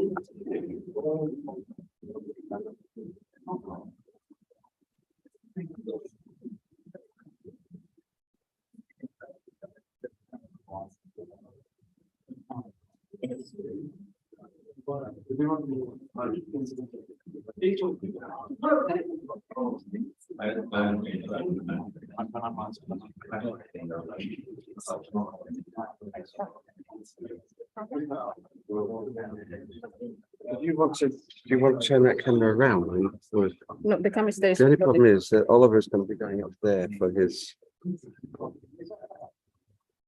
Do you want to turn that camera around? No, the camera stays. The only problem is that Oliver's going to be going up there for his.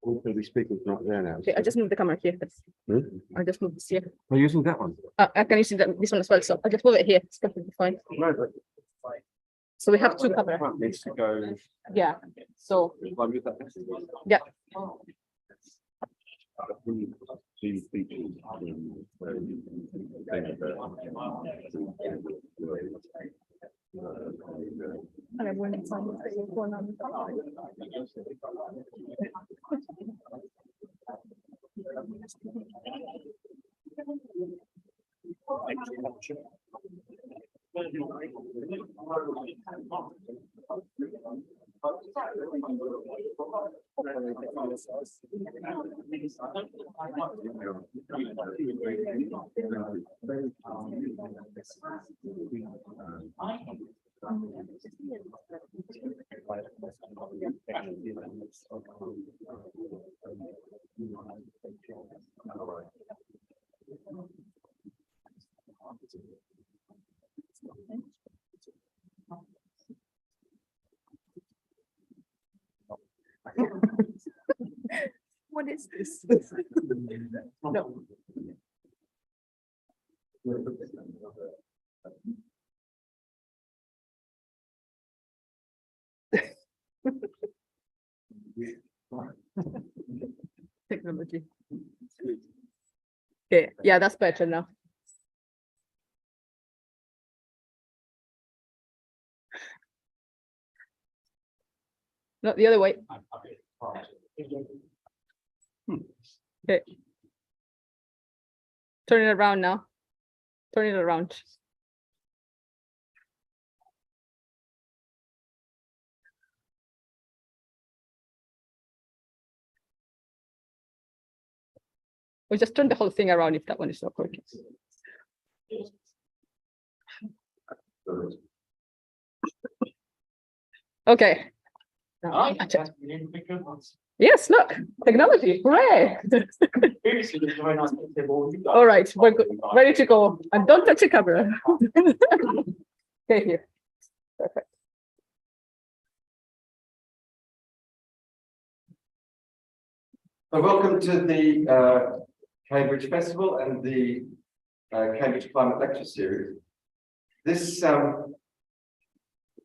We're going to be speaking from up there now. Okay, I just moved the camera here. I just moved this here. We're using that one. I can use this one as well, so I just move it here. It's completely fine. Right. So we have two cameras. Needs to go. Yeah. So yeah. What is this? No. Technology. Okay, yeah, that's better now. No, the other way. Okay. Turn it around now. Turn it around. We just turn the whole thing around if that one is not working. Okay. Yes, look, technology, hooray! All right, we're good. Ready to go. And don't touch the camera. Okay, here. Perfect. So welcome to the Cambridge Festival and the Cambridge Climate Lecture Series. This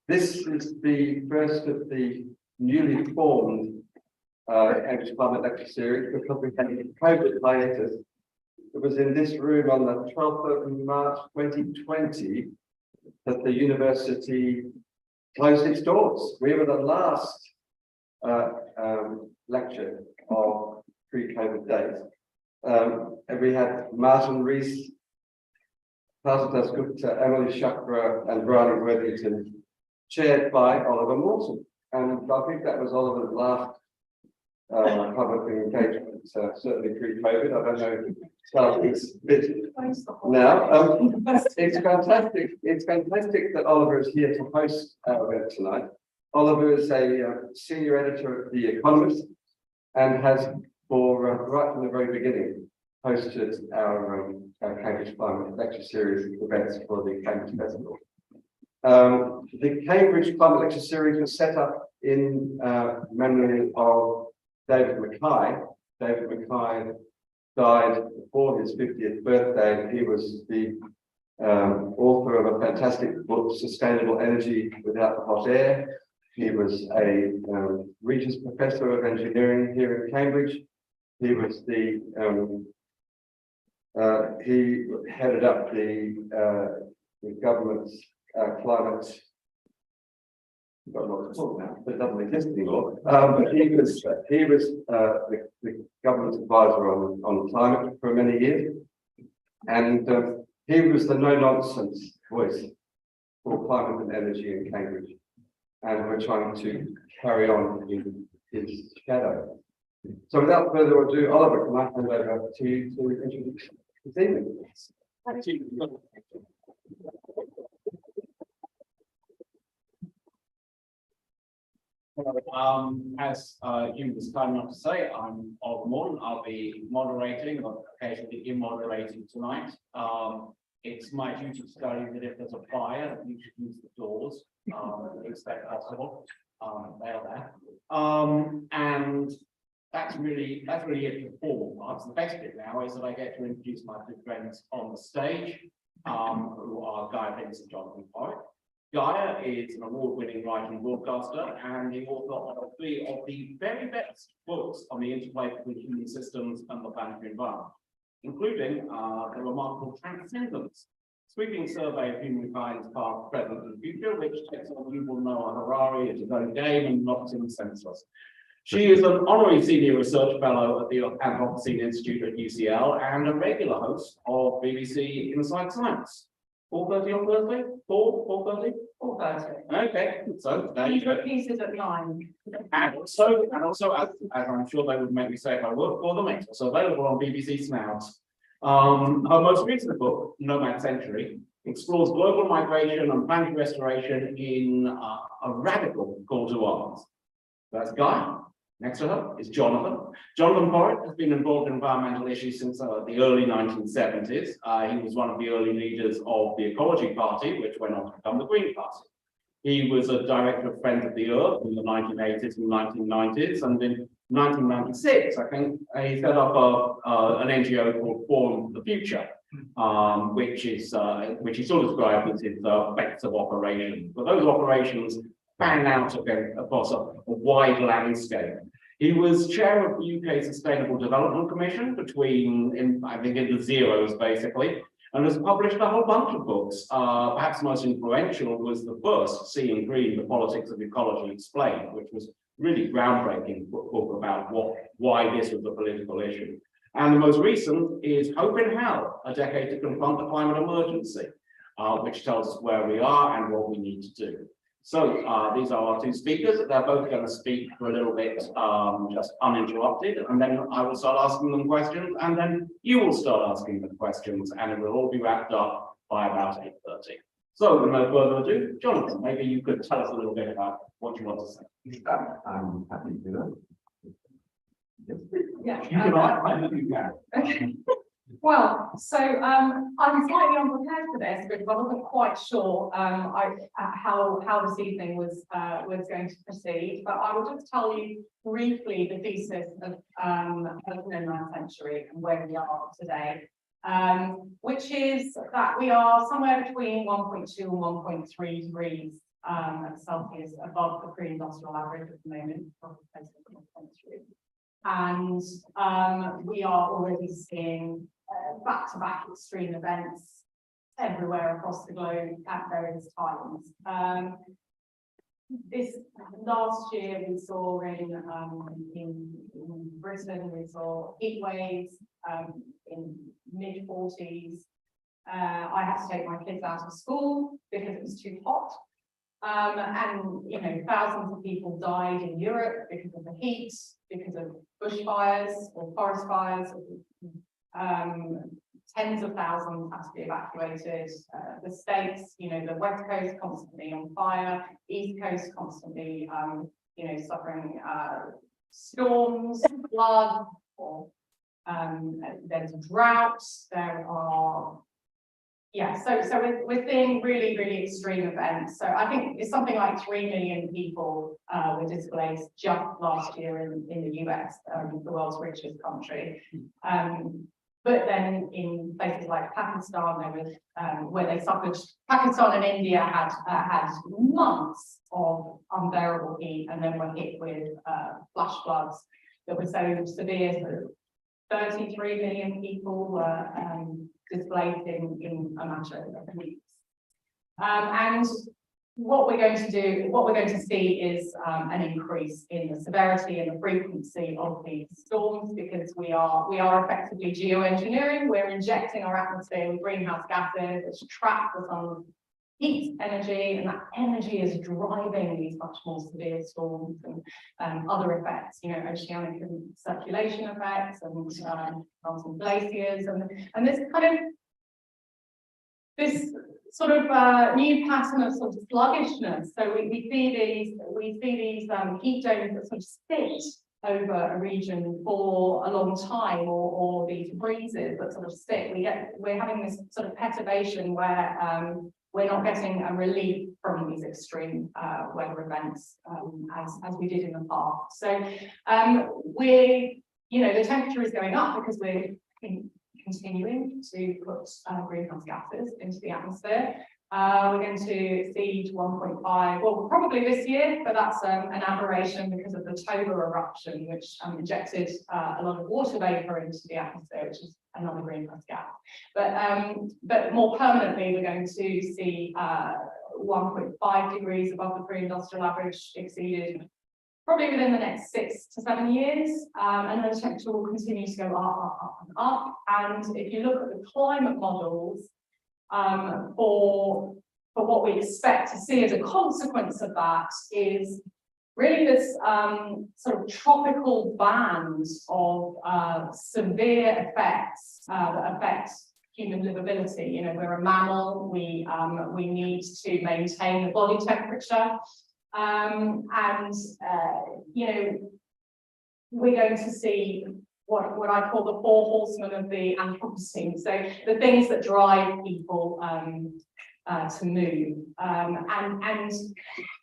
is the first of the newly formed Cambridge Climate Lecture Series because we had a COVID hiatus. It was in this room on the 12th of March 2020 that the university closed its doors. We were the last lecture of pre-COVID days. And we had Martin Rees, Parsitas Gupta, Emily Chakra, and Brian Worthington, chaired by Oliver Mawson. And I think that was Oliver's last public engagement, certainly pre-COVID. I don't know how it's bit now. It's fantastic. It's fantastic that Oliver is here to host our event tonight. Oliver is a senior editor of The Economist and has, for right from the very beginning, hosted our Cambridge Climate Lecture Series events for the Cambridge Festival. The Cambridge Climate Lecture Series was set up in memory of David Mackay. David Mackay died before his 50th birthday. He was the author of a fantastic book, Sustainable Energy Without the Hot Air. He was a Regis Professor of Engineering here in Cambridge. He was the he headed up the government's climate. I've got a lot to talk now, but it doesn't exist anymore. But he was the government's advisor on climate for many years. And he was the no-nonsense voice for climate and energy in Cambridge. And we're trying to carry on in his shadow. So without further ado, Oliver, can I hand over to you to introduce this evening? As Jim was kind enough to say, I'm Oliver Morton. I'll be moderating or occasionally immoderating tonight. It's my duty to tell you that if there's a fire, you should use the doors. It's that possible. They are there. And that's really it for the formal parts. The best bit now is that I get to introduce my two friends on the stage, who are Gaia and Jonathan Porritt. Gaia is an award-winning writer and broadcaster and the author of three of the very best books on the interplay between human systems and the planetary environment, including the remarkable Transcendence, sweeping survey of humankind's past, present, and future, which takes on Yuval Noah Harari at his own game and knocks him senseless. She is an honorary senior research fellow at the Anthropocene Institute at UCL and a regular host of BBC Inside Science. 4:30 on Thursday? 4:30? 4:30. Okay, so there you go. Pieces at 9. And also, as I'm sure they would make me say if I work for them, it's also available on BBC Snouts. Her most recent book, Nomad Century, explores global migration and planetary restoration in a radical call to arms. That's Gaia. Next to her is Jonathan. Jonathan Porritt has been involved in environmental issues since the early 1970s. He was one of the early leaders of the Ecology Party, which went on to become the Green Party. He was a director of Friends of the Earth in the 1980s and 1990s, and in 1996, I think, he set up an NGO called Forum for the Future, which he sort of described as his vectors of operations. But those operations fan out across a wide landscape. He was chair of the UK Sustainable Development Commission I think in the zeros basically, and has published a whole bunch of books. Perhaps most influential was the first, Seeing Green, The Politics of Ecology Explained, which was really groundbreaking book about why this was a political issue. And the most recent is Hope in Hell, A Decade to Confront the Climate Emergency, which tells us where we are and what we need to do. So these are our two speakers. They're both going to speak for a little bit, just uninterrupted, and then I will start asking them questions, and then you will start asking them questions, and it will all be wrapped up by about 8:30. So with no further ado, Jonathan, maybe you could tell us a little bit about what you want to say. I'm happy to do that. Yeah. You can I know you can. Okay. Well, so I'm slightly unprepared for this because I wasn't quite sure how this evening was going to proceed. But I will just tell you briefly the thesis of Nomad Century and where we are today, which is that we are somewhere between 1.2 and 1.3 degrees Celsius above the pre-industrial average at the moment, probably closer to 1.3. And we are already seeing back-to-back extreme events everywhere across the globe at various times. This last year we saw in Britain, we saw heat waves in mid-40s. I had to take my kids out of school because it was too hot. And you know, thousands of people died in Europe because of the heat, because of bushfires or forest fires. Tens of thousands had to be evacuated. The States, you know, the West Coast constantly on fire, East Coast constantly, you know, suffering storms, flood, or there's droughts. There are, yeah. So we're seeing really, really extreme events. So I think it's something like 3 million people were displaced just last year in the US, the world's richest country. But then in places like Pakistan, there was where they suffered. Pakistan and India had months of unbearable heat, and then were hit with flash floods that were so severe that 33 million people were displaced in a matter of weeks. And what we're going to see is an increase in the severity and the frequency of these storms, because we are effectively geoengineering. We're injecting our atmosphere with greenhouse gases, which trap the sun's heat energy, and that energy is driving these much more severe storms and other effects, you know, oceanic and circulation effects and melting glaciers, and this kind of sort of new pattern of sort of sluggishness. So we see these heat domes that sort of sit over a region for a long time, or these breezes that sort of sit. We're having this sort of perturbation where we're not getting a relief from these extreme weather events as we did in the past. So the temperature is going up because we're continuing to put greenhouse gases into the atmosphere. We're going to see 1.5, well, probably this year, but that's an aberration because of the Toba eruption, which injected a lot of water vapor into the atmosphere, which is another greenhouse gas. But more permanently, we're going to see 1.5 degrees above the pre-industrial average exceeded probably within the next 6 to 7 years, and then the temperature will continue to go up and up. And if you look at the climate models for what we expect to see as a consequence of that, is really this sort of tropical band of severe effects that affect human livability. You know, we're a mammal. We need to maintain the body temperature. You know, we're going to see what I call the 4 horsemen of the Anthropocene. So the things that drive people to move, and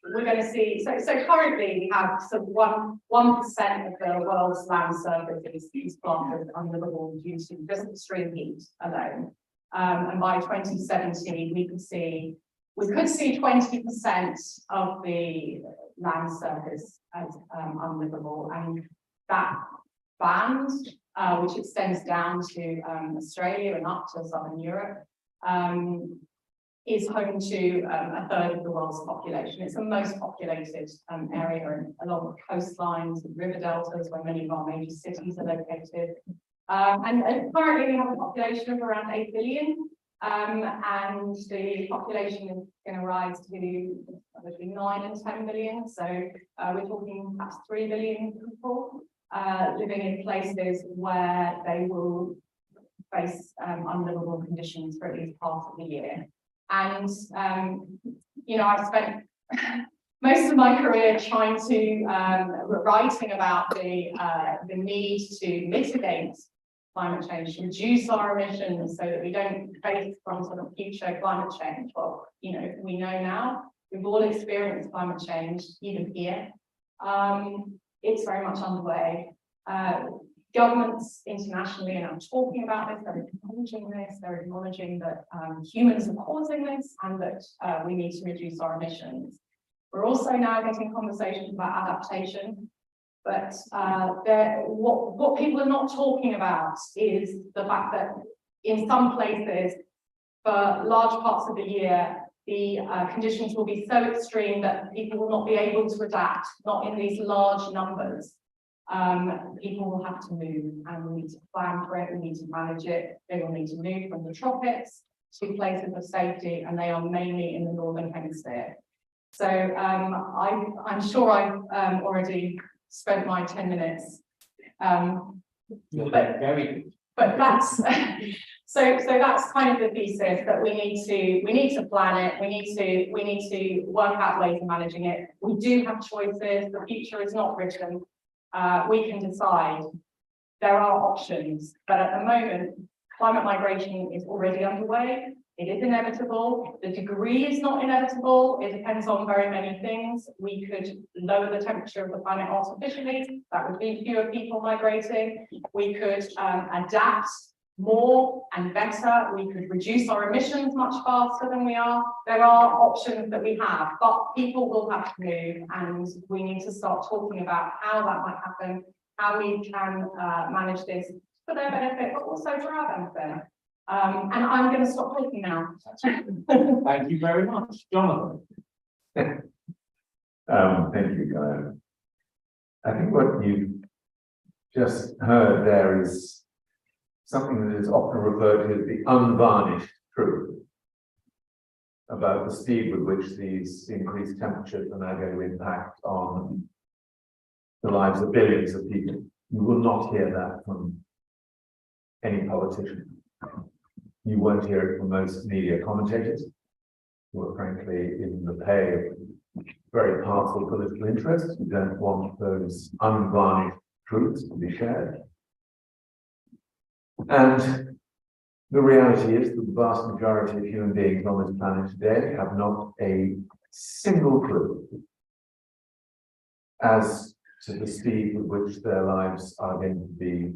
we're going to see. So currently we have sort of 1% of the world's land surface is classed as unlivable due to just extreme heat alone. And by 2070, we could see 20% of the land surface as unlivable, and that band, which extends down to Australia and up to southern Europe, is home to a third of the world's population. It's the most populated area along the coastlines and river deltas where many of our major cities are located. And currently we have a population of around 8 billion. And the population is going to rise to between 9 and 10 billion. So we're talking perhaps 3 billion people living in places where they will face unlivable conditions for at least part of the year. And you know, I've spent most of my career trying to writing about the need to mitigate climate change, to reduce our emissions so that we don't face some sort of future climate change. Well, you know, we know now, we've all experienced climate change, even here. It's very much underway. Governments internationally are now talking about this, they're acknowledging this, they're acknowledging that humans are causing this and that we need to reduce our emissions. We're also now getting conversations about adaptation. But what people are not talking about is the fact that in some places, for large parts of the year, the conditions will be so extreme that people will not be able to adapt, not in these large numbers. People will have to move, and we need to plan for it, we need to manage it. They will need to move from the tropics to places of safety, and they are mainly in the Northern Hemisphere. So I'm sure I've already spent my 10 minutes. Very good. But that's so that's kind of the thesis, that we need to plan it. We need to work out ways of managing it. We do have choices. The future is not written. We can decide. There are options, but at the moment, climate migration is already underway. It is inevitable. The degree is not inevitable. It depends on very many things. We could lower the temperature of the planet artificially. That would be fewer people migrating. We could adapt more and better. We could reduce our emissions much faster than we are. There are options that we have, but people will have to move, and we need to start talking about how that might happen, how we can manage this for their benefit, but also for our benefit. And I'm going to stop talking now. Thank you very much, Jonathan. Thank you, Gaia. I think what you've just heard there is something that is often referred to as the unvarnished truth about the speed with which these increased temperatures are now going to impact on the lives of billions of people. You will not hear that from any politician. You won't hear it from most media commentators, who are frankly in the pay of very powerful political interests who don't want those unvarnished truths to be shared. And the reality is that the vast majority of human beings on this planet today have not a single clue as to the speed with which their lives are going to be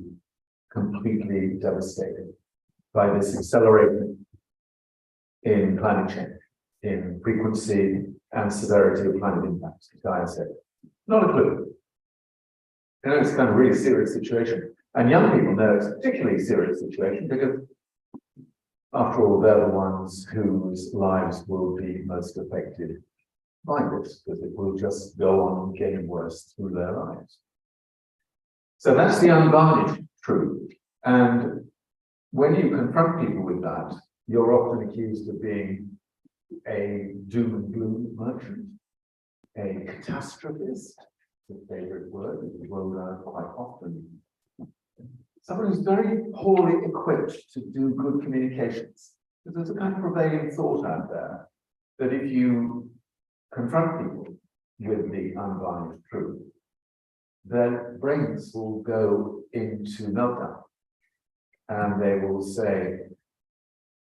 completely devastated by this acceleration in climate change, in frequency and severity of climate impacts, as Gaia said. Not a clue. You know, it's kind of a really serious situation. And young people know it's a particularly serious situation because, after all, they're the ones whose lives will be most affected by this, because it will just go on getting worse through their lives. So that's the unvarnished truth. And when you confront people with that, you're often accused of being a doom and gloom merchant, a catastrophist, the favorite word that is rolled out quite often. Someone who's very poorly equipped to do good communications. Because there's a kind of prevailing thought out there that if you confront people with the unvarnished truth, their brains will go into meltdown. And they will say,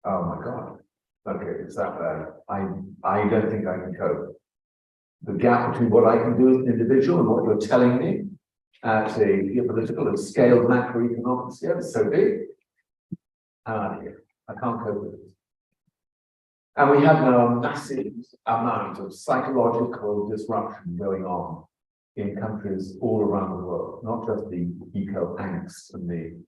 oh my God, okay, it's that bad. I don't think I can cope. The gap between what I can do as an individual and what you're telling me at a geopolitical and scaled macroeconomic scale is so big. I'm out of here. I can't cope with it. And we have now a massive amount of psychological disruption going on in countries all around the world, not just the eco-angst and the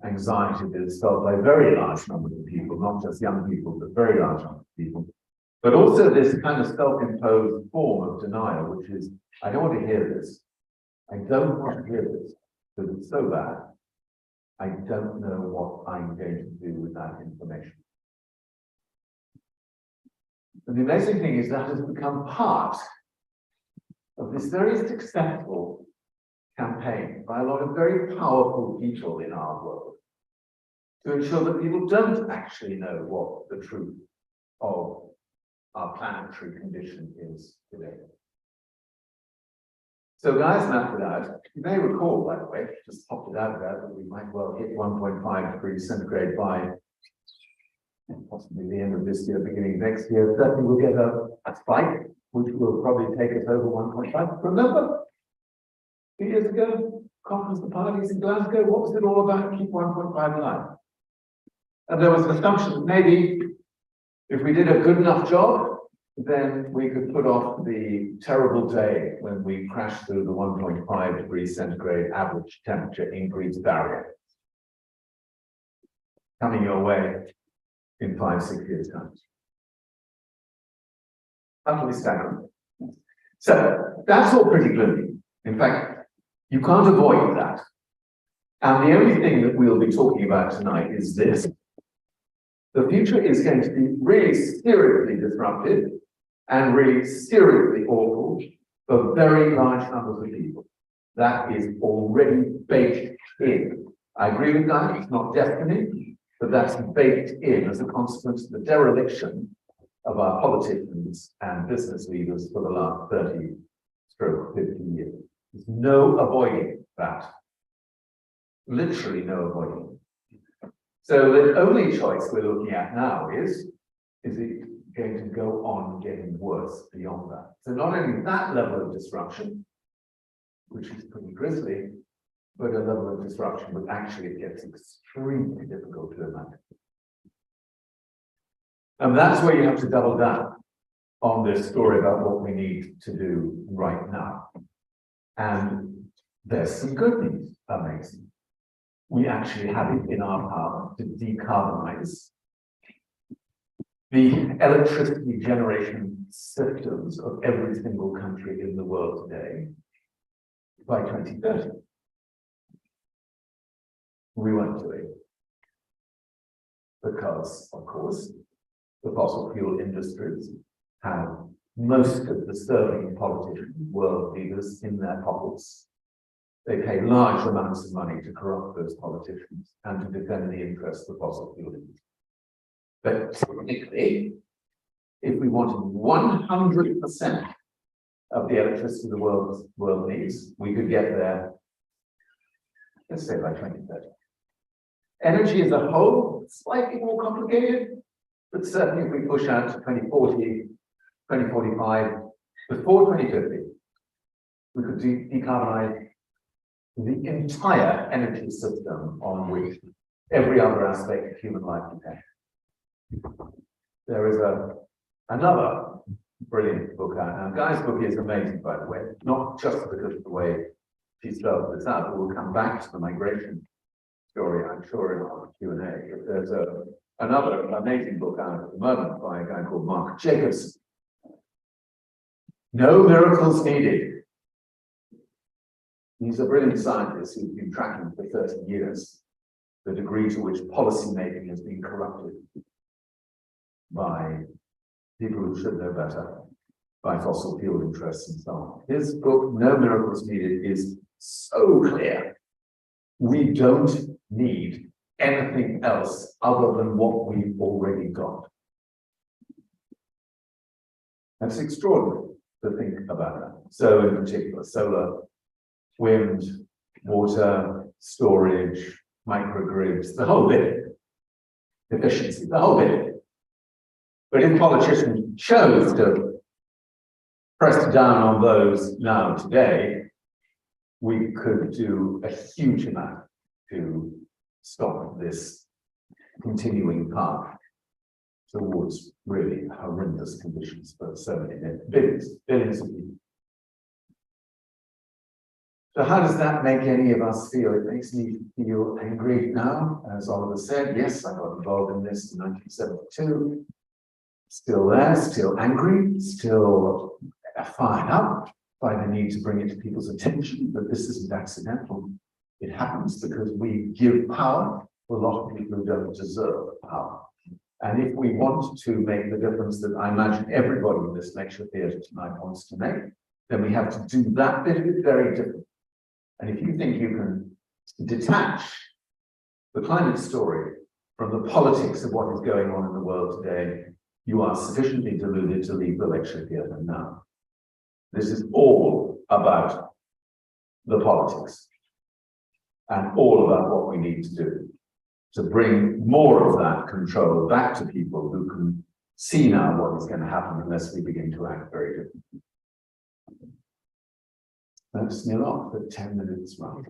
anxiety that is felt by very large numbers of people, not just young people, but very large numbers of people. But also this kind of self-imposed form of denial, which is, I don't want to hear this. I don't want to hear this, because it's so bad. I don't know what I'm going to do with that information. And the amazing thing is that has become part of this very successful campaign by a lot of very powerful people in our world to ensure that people don't actually know what the truth of our planetary condition is today. So Gaia's mapped it out. You may recall, by the way, just popped it out there, that we might well hit 1.5 degrees centigrade by possibly the end of this year, beginning of next year. Certainly we'll get a spike, which will probably take us over 1.5. Remember, 2 years ago, conference of parties in Glasgow, what was it all about? Keep 1.5 alive. And there was an assumption that maybe if we did a good enough job, then we could put off the terrible day when we crash through the 1.5 degrees centigrade average temperature increase barrier coming your way in 5-6 years' time. Utterly staggering. So that's all pretty gloomy. In fact, you can't avoid that. And the only thing that we'll be talking about tonight is this. The future is going to be really seriously disrupted and really seriously awful for very large numbers of people. That is already baked in. I agree with that, it's not destiny, but that's baked in as a consequence of the dereliction of our politicians and business leaders for the last 30-50 years. There's no avoiding that. Literally no avoiding it. So the only choice we're looking at now is it going to go on getting worse beyond that? So not only that level of disruption, which is pretty grisly, but a level of disruption that actually gets extremely difficult to imagine. And that's where you have to double down on this story about what we need to do right now. And there's some good news, amazing. We actually have it in our power to decarbonize the electricity generation systems of every single country in the world today by 2030. We won't do it. Because, of course, the fossil fuel industries have most of the sterling politicians, world leaders in their pockets. They pay large amounts of money to corrupt those politicians and to defend the interests of the fossil fuel industry. But technically, if we wanted 100% of the electricity the world needs, we could get there, let's say by 2030. Energy as a whole, slightly more complicated, but certainly if we push out to 2040, 2045, before 2050, we could decarbonize the entire energy system on which every other aspect of human life depends. There is another brilliant book out now. Gaia's book is amazing, by the way, not just because of the way she spelled this out, but we'll come back to the migration story, I'm sure, in our Q&A. There's another amazing book out at the moment by a guy called Mark Jacobson. No miracles needed. He's a brilliant scientist who's been tracking for 30 years the degree to which policy making has been corrupted by people who should know better, by fossil fuel interests and so on. His book, No Miracles Needed, is so clear. We don't need anything else other than what we've already got. That's extraordinary to think about that. So in particular, solar, wind, water, storage, microgrids, the whole bit. Efficiency, the whole bit. But if politicians chose to press down on those now today, we could do a huge amount to stop this continuing path towards really horrendous conditions for so many billions of people. So how does that make any of us feel? It makes me feel angry now. As Oliver said, yes, I got involved in this in 1972. Still there, still angry, still fired up by the need to bring it to people's attention, but this isn't accidental. It happens because we give power to a lot of people who don't deserve power. And if we want to make the difference that I imagine everybody in this lecture theatre tonight wants to make, then we have to do that bit of it very differently. And if you think you can detach the climate story from the politics of what is going on in the world today, you are sufficiently deluded to leave the lecture theatre now. This is all about the politics and all about what we need to do to bring more of that control back to people who can see now what is going to happen unless we begin to act very differently. That's me off for 10 minutes, right?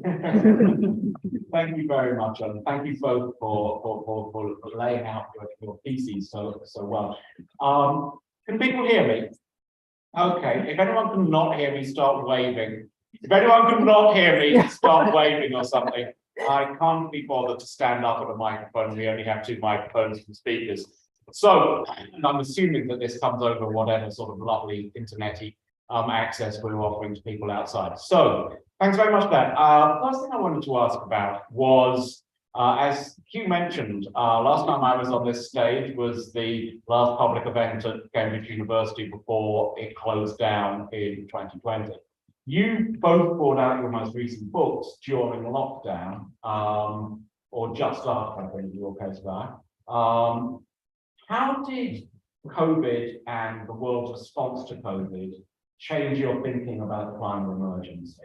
Thank you very much, and thank you both for laying out your pieces so well. Can people hear me? Okay, if anyone can not hear me, start waving. If anyone can not hear me, start waving or something. I can't be bothered to stand up at a microphone. We only have 2 microphones and speakers. So, and I'm assuming that this comes over whatever sort of lovely internet-y access we're offering to people outside. So, thanks very much for that. First thing I wanted to ask about was, as Hugh mentioned, last time I was on this stage was the last public event at Cambridge University before it closed down in 2020. You both brought out your most recent books during lockdown, or just after, I think, in your case, Guy. How did COVID and the world's response to COVID change your thinking about the climate emergency?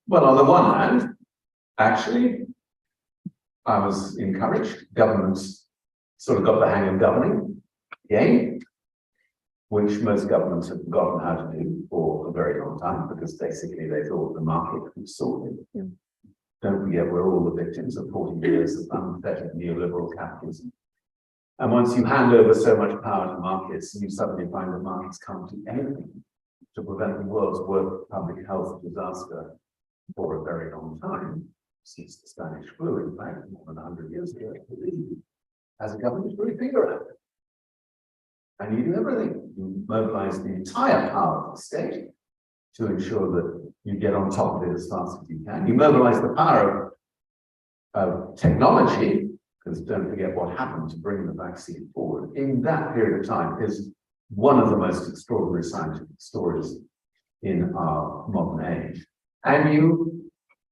Well, on the one hand, actually, I was encouraged. Governments sort of got the hang of governing again, which most governments have forgotten how to do for a very long time, because basically they thought the market would sort it. Yeah. Don't forget, we're all the victims of 40 years of unfettered neoliberal capitalism. And once you hand over so much power to markets, you suddenly find that markets can't do anything to prevent the world's worst public health disaster for a very long time. since the Spanish flu, in fact, more than 100 years ago, as a government, put a finger out. And you do everything. You mobilize the entire power of the state to ensure that you get on top of it as fast as you can. You mobilize the power of technology, because don't forget what happened to bring the vaccine forward. In that period of time is one of the most extraordinary scientific stories in our modern age. And you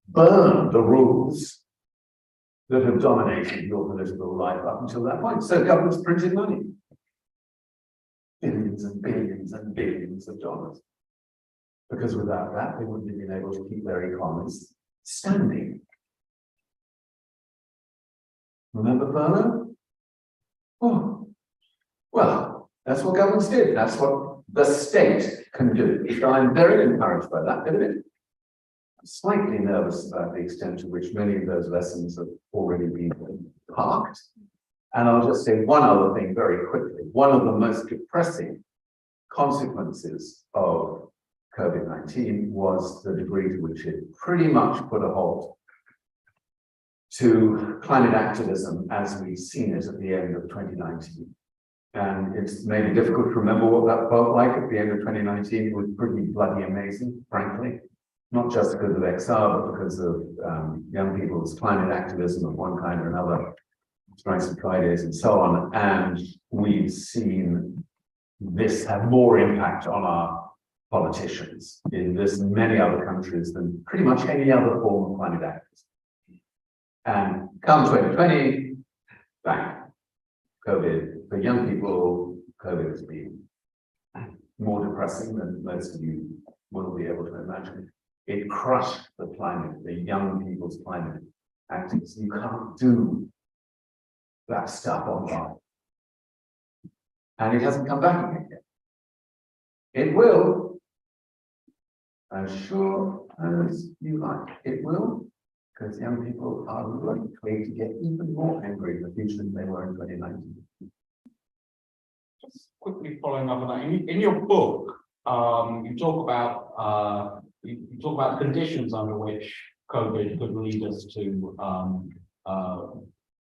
burn the rules that have dominated your political life up until that point. So governments printed money. Billions and billions and billions of dollars. Because without that, they wouldn't have been able to keep their economies standing. Remember Furlough? Oh, well, that's what governments did. That's what the state can do. So I'm very encouraged by that bit of it. I'm slightly nervous about the extent to which many of those lessons have already been parked. And I'll just say one other thing very quickly. One of the most depressing consequences of COVID-19 was the degree to which it pretty much put a halt to climate activism as we've seen it at the end of 2019. And it's maybe difficult to remember what that felt like at the end of 2019. It was pretty bloody amazing, frankly, not just because of XR, but because of young people's climate activism of one kind or another, strikes and Fridays and so on. And we've seen this have more impact on our politicians in this and many other countries than pretty much any other form of climate activism. And come 2020, bang, COVID. For young people, COVID has been more depressing than most of you will be able to imagine. It crushed the climate, the young people's climate activism. You can't do that stuff online. And it hasn't come back again yet. It will, as sure as you like, it will, because young people are likely to get even more angry in the future than they were in 2019. Just quickly following up on that, in your book, you talk about the conditions under which COVID could lead us to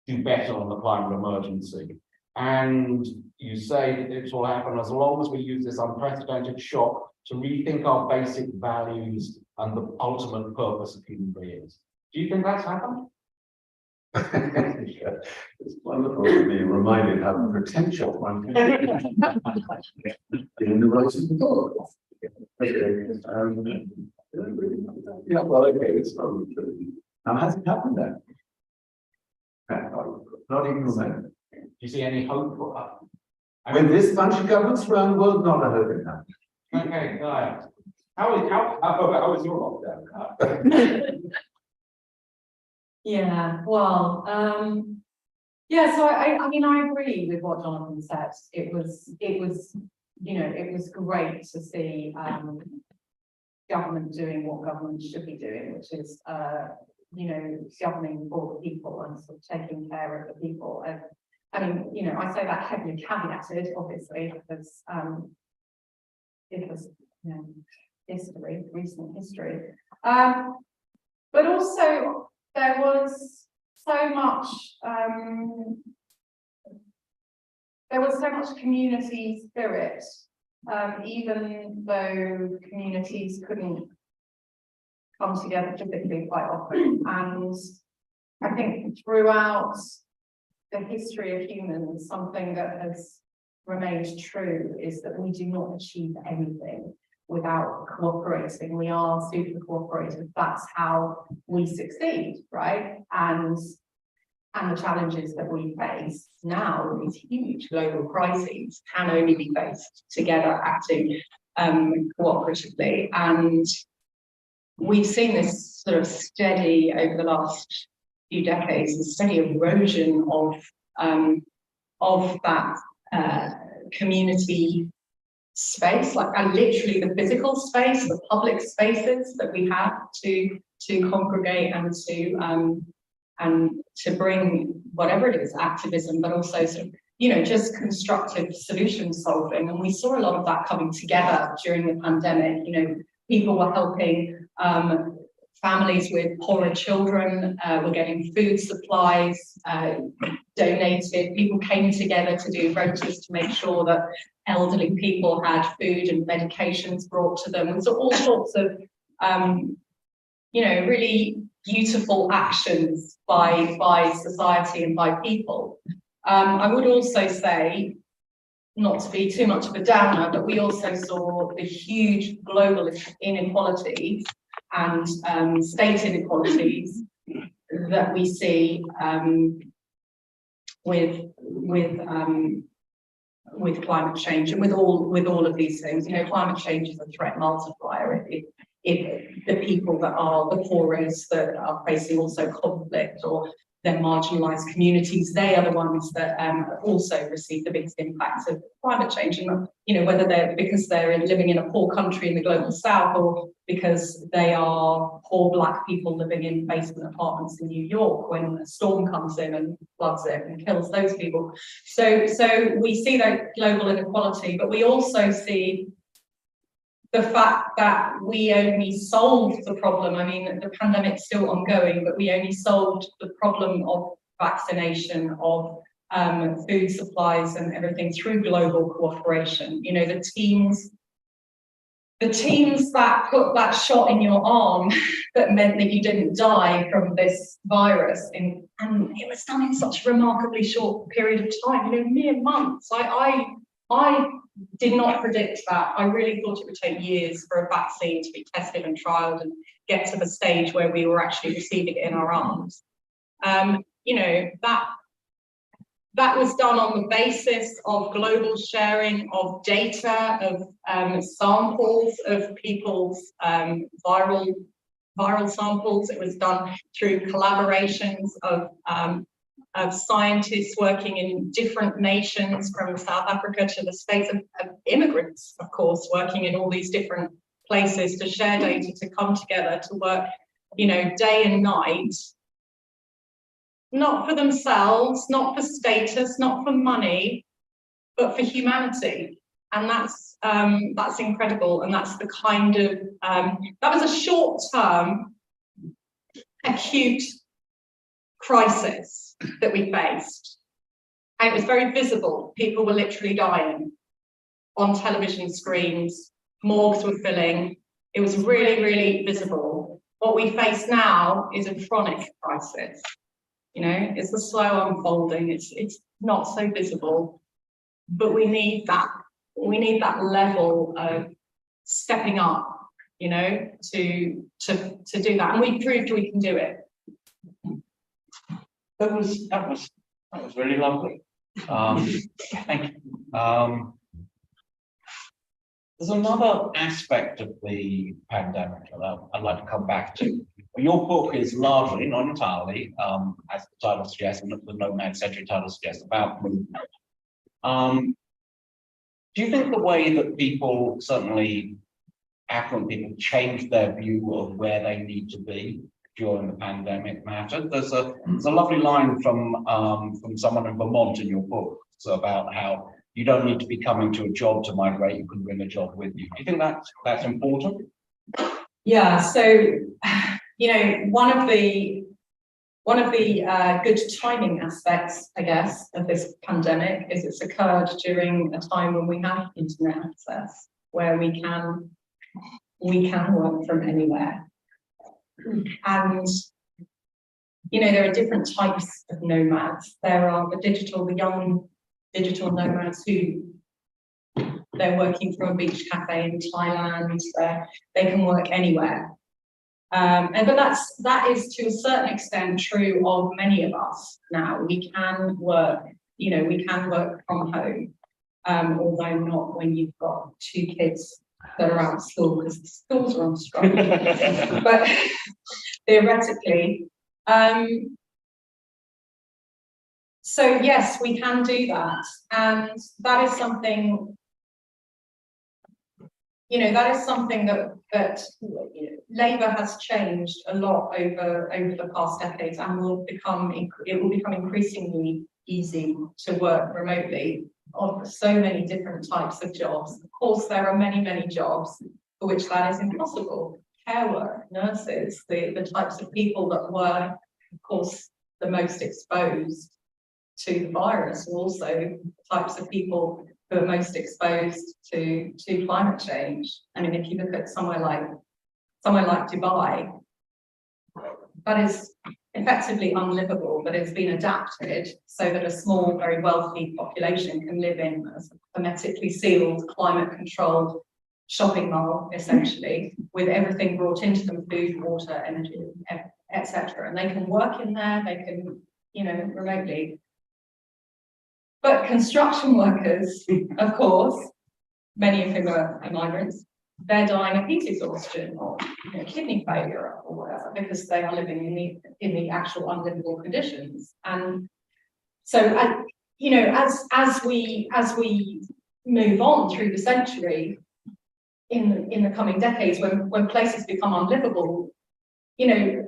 do better on the climate emergency. And you say that this will happen as long as we use this unprecedented shock to rethink our basic values and the ultimate purpose of human beings. Do you think that's happened? It's wonderful to be reminded how pretentious one can be in the writing of the book. Yeah, well, okay, it's probably true. Now, has it happened then? Not even remotely. Do you see any hope for that? With this bunch of governments around the world, not a hope in that. Okay, Gaia. How is your lockdown? Yeah, well, yeah, so I mean, I agree with what Jonathan said. It was, you know, it was great to see government doing what government should be doing, which is, you know, governing for the people and sort of taking care of the people. And I mean, you know, I say that heavily caveated, obviously, because it was, you know, history, recent history. But also there was so much community spirit, even though communities couldn't come together physically quite often. And I think throughout the history of humans, something that has remained true is that we do not achieve anything without cooperating. We are super cooperative. That's how we succeed, right? And the challenges that we face now, these huge global crises, can only be faced together, acting cooperatively. And we've seen this sort of steady over the last few decades, the steady erosion of that community space, like literally the physical space, the public spaces that we have to congregate and to bring whatever it is, activism, but also sort of, you know, just constructive solution solving. And we saw a lot of that coming together during the pandemic. You know, people were helping families with poorer children were getting food supplies donated. People came together to do rotas to make sure that elderly people had food and medications brought to them. And so all sorts of, really beautiful actions by society and by people. I would also say, not to be too much of a downer, but we also saw the huge global inequalities and state inequalities that we see with climate change and with all of these things. Climate change is a threat multiplier. If the people that are the poorest, that are facing also conflict, or they're marginalised communities, they are the ones that also receive the biggest impacts of climate change. And whether they're because they're living in a poor country in the global south, or because they are poor Black people living in basement apartments in New York when a storm comes in and floods it and kills those people. So we see that global inequality, but we also see the fact that we only solved the problem. I mean, the pandemic's still ongoing, but we only solved the problem of vaccination, of food supplies and everything through global cooperation. The teams that put that shot in your arm that meant that you didn't die from this virus, and it was done in such a remarkably short period of time, mere months. I did not predict that. I really thought it would take years for a vaccine to be tested and trialed and get to the stage where we were actually receiving it in our arms. That was done on the basis of global sharing of data, of samples of people's viral samples. It was done through collaborations of scientists working in different nations, from South Africa to the States, of immigrants, of course, working in all these different places to share data, to come together, to work, day and night, not for themselves, not for status, not for money, but for humanity. And that's incredible. And that's the kind of, that was a short-term, acute crisis that we faced, and it was very visible. People were literally dying on television screens, morgues were filling. It was really, really visible. What we face now is a chronic crisis. It's a slow unfolding. It's not so visible, but we need that level of stepping up, to do that, and we proved we can do it. That was really lovely. Thank you. There's another aspect of the pandemic that I'd like to come back to. Your book is largely, not entirely, as the title suggests, and the Nomad Century title suggests, about movement. Do you think the way that people, certainly affluent people, changed their view of where they need to be during the pandemic mattered? There's a lovely line from someone in Vermont in your book. So about how you don't need to be coming to a job to migrate, you can bring a job with you. Do you think that's important? Yeah, so one of the good timing aspects, I guess, of this pandemic is it's occurred during a time when we have internet access, where we can work from anywhere. And there are different types of nomads. There are the young digital nomads who they're working from a beach cafe in Thailand. They can work anywhere. But that is to a certain extent true of many of us now. We can work, from home, although not when you've got 2 kids that are out of school, because the schools are on strike. But theoretically, so yes, we can do that, and that is something. That is something that Labour has changed a lot over the past decades, and it will become increasingly easy to work remotely on so many different types of jobs. Of course, there are many jobs for which that is impossible. care work, nurses, the types of people that were, of course, the most exposed to the virus, were also the types of people who are most exposed to climate change. I mean, if you look at somewhere like Dubai, that is effectively unlivable, but it's been adapted so that a small, very wealthy population can live in a hermetically sealed, climate-controlled shopping mall, essentially, with everything brought into them: food, water, energy, etc. And they can work in there, they can, remotely. But construction workers, of course, many of whom are migrants, they're dying of heat exhaustion or kidney failure or whatever, because they are living in the actual unlivable conditions. And so, as we move on through the century, in the coming decades, when places become unlivable, they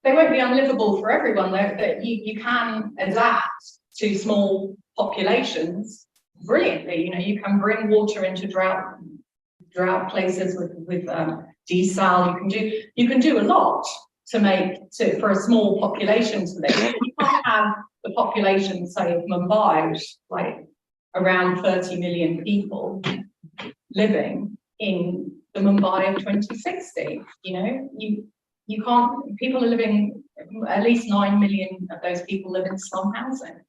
won't be unlivable for everyone. That you can adapt to small populations brilliantly. You can bring water into drought places with desal. You can do a lot for a small population to live. You can't have the population, say, of Mumbai, which is like around 30 million people living in the Mumbai of 2060. You can't. People are living. At least 9 million of those people live in slum housing.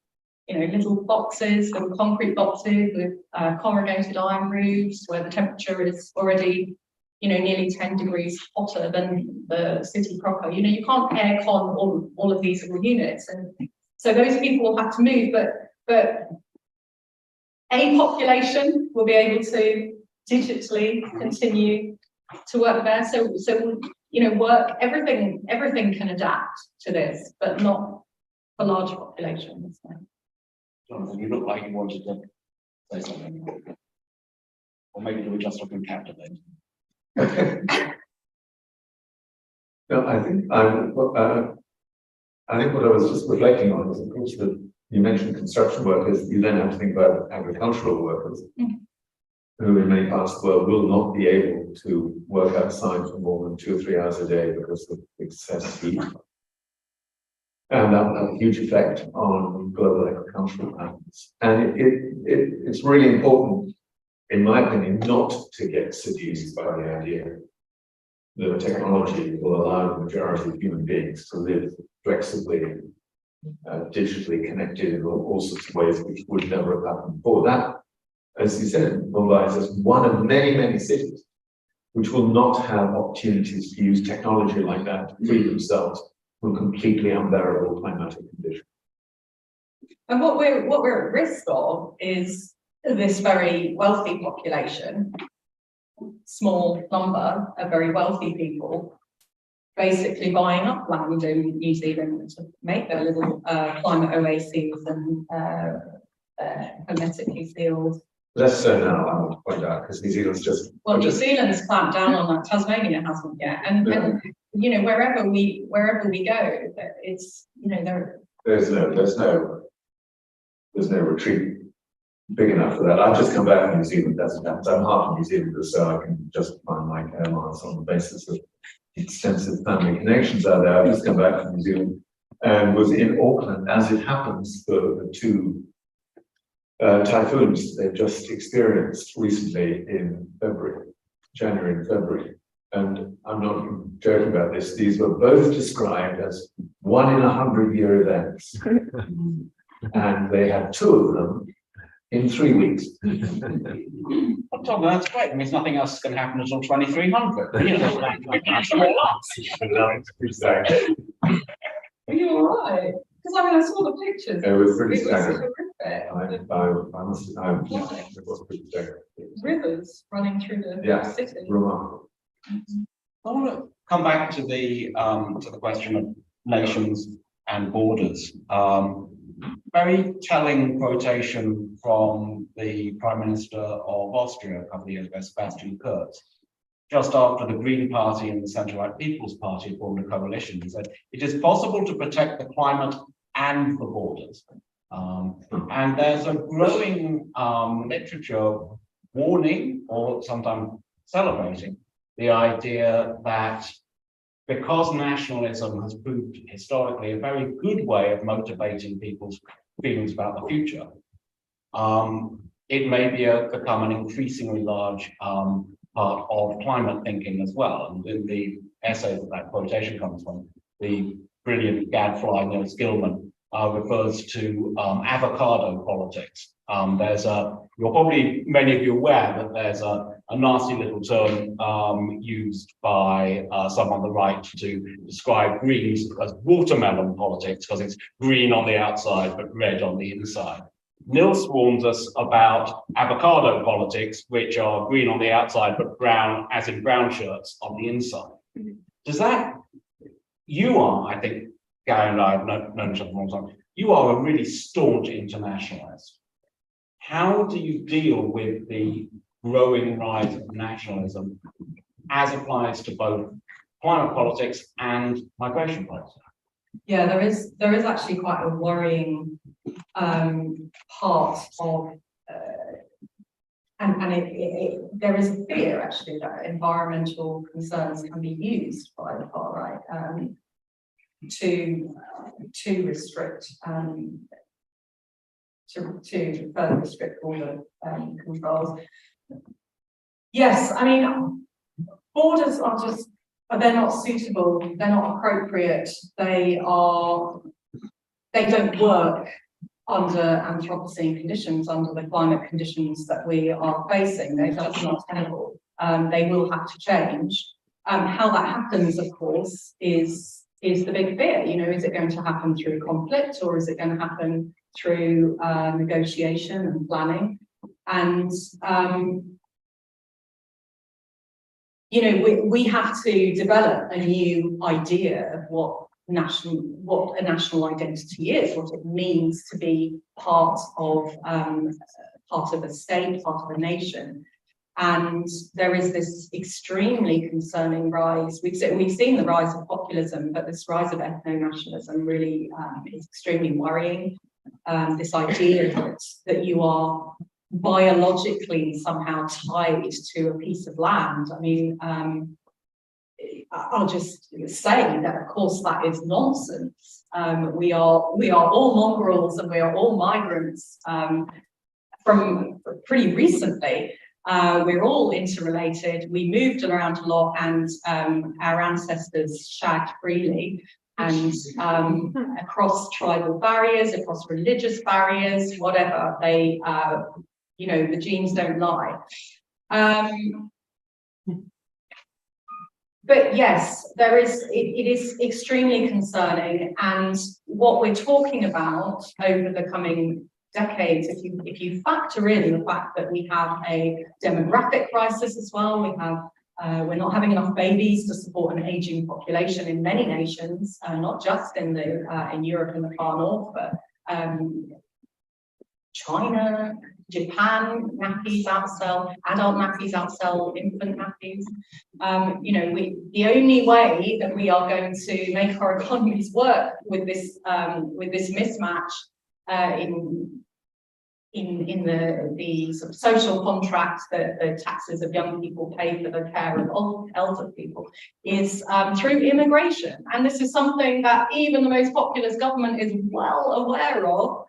Little boxes, little concrete boxes with corrugated iron roofs, where the temperature is already, nearly 10 degrees hotter than the city proper. You can't aircon all of these little units, and so those people will have to move. But a population will be able to digitally continue to work there. So work, everything can adapt to this, but not for large populations. Jonathan, you look like you wanted to say something. Or maybe you were just looking captivated. No, I think what I was just reflecting on is, of course, that you mentioned construction workers. You then have to think about agricultural workers, who in many parts of the world will not be able to work outside for more than 2 or 3 hours a day because of excess heat. And that will have a huge effect on global agricultural patterns. And it's really important, in my opinion, not to get seduced by the idea that technology will allow the majority of human beings to live flexibly, digitally connected in all sorts of ways which would never have happened before. That, as you said, Mumbai is just one of many, many cities which will not have opportunities to use technology like that to free themselves from completely unbearable climatic conditions. And what we're at risk of is this very wealthy population, small number of very wealthy people, basically buying up land in New Zealand to make their little climate oases and hermetically sealed. Less so now, I want to point out, because New Zealand's just... Well, New Zealand's clamped down on that. Tasmania hasn't yet, and wherever we go, it's there's no retreat big enough for that. I've just come back from New Zealand. As it happens, I'm half New Zealander, so I can justify my air miles on the basis of extensive family connections out there. I've just come back from New Zealand and was in Auckland, as it happens, for the 2 typhoons they've just experienced recently in January and February. And I'm not joking about this. These were both described as 1 in 100-year events. And they had 2 of them in 3 weeks. Well, Tom, that's great. It means nothing else is going to happen until 2300. You're all right. Because I saw the pictures. It was pretty staggering. Horrific. It was pretty staggering. Rivers running through the city. Remarkable. I want to come back to the question of nations and borders. Very telling quotation from the Prime Minister of Austria a couple of years ago, Sebastian Kurz, just after the Green Party and the Centre-Right People's Party formed a coalition. He said, "It is possible to protect the climate and the borders." And there's a growing literature warning, or sometimes celebrating, the idea that because nationalism has proved historically a very good way of motivating people's feelings about the future, it may become an increasingly large part of climate thinking as well. And in the essay that quotation comes from, the brilliant gadfly Neil Skillman refers to avocado politics. You're probably, many of you aware that there's a nasty little term used by some on the right to describe Greens as watermelon politics, because it's green on the outside but red on the inside. Nils warns us about avocado politics, which are green on the outside but brown, as in brown shirts, on the inside. Does that, you are, I think, Gaia and I have known each other for a long time, you are a really staunch internationalist. How do you deal with the growing rise of nationalism as applies to both climate politics and migration policy? Yeah, there is actually quite a worrying part of, there is a fear actually that environmental concerns can be used by the far right to restrict to further restrict all the controls. Yes, I mean, borders are just, they're not suitable, they're not appropriate, they don't work under Anthropocene conditions, under the climate conditions that we are facing. They're just not tenable. They will have to change. How that happens, of course, is the big fear. You know, is it going to happen through conflict, or is it going to happen through negotiation and planning? And you know, we have to develop a new idea of what a national identity is, what it means to be part of a state, part of a nation. And there is this extremely concerning rise. We've seen the rise of populism, but this rise of ethno-nationalism really is extremely worrying. This idea that you are biologically somehow tied to a piece of land. I mean, I'll just say that, of course, that is nonsense. We are all mongrels and we are all migrants from pretty recently. We're all interrelated. We moved around a lot, and our ancestors shagged freely, and across tribal barriers, across religious barriers, whatever. They, you know, the genes don't lie. But yes, it is extremely concerning, and what we're talking about over the coming decades, if you factor in the fact that we have a demographic crisis as well, we're not having enough babies to support an aging population in many nations, not just in Europe and the far north, but China, Japan, nappies outsell, adult nappies outsell infant nappies. You know, the only way that we are going to make our economies work with this mismatch in the sort of social contract that the taxes of young people pay for the care of elder people is through immigration. And this is something that even the most populist government is well aware of.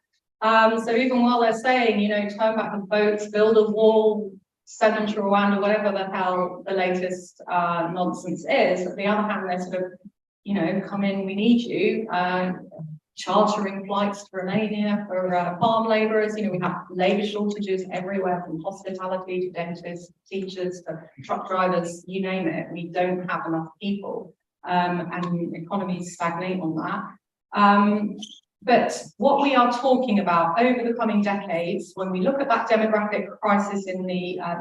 So even while they're saying, you know, turn back the boats, build a wall, send them to Rwanda, whatever the hell the latest nonsense is, on the other hand, they're sort of, you know, come in, we need you, chartering flights to Romania for farm labourers. You know, we have labour shortages everywhere, from hospitality to dentists, teachers, to truck drivers, you name it. We don't have enough people, and economies stagnate on that. But what we are talking about over the coming decades, when we look at that demographic crisis in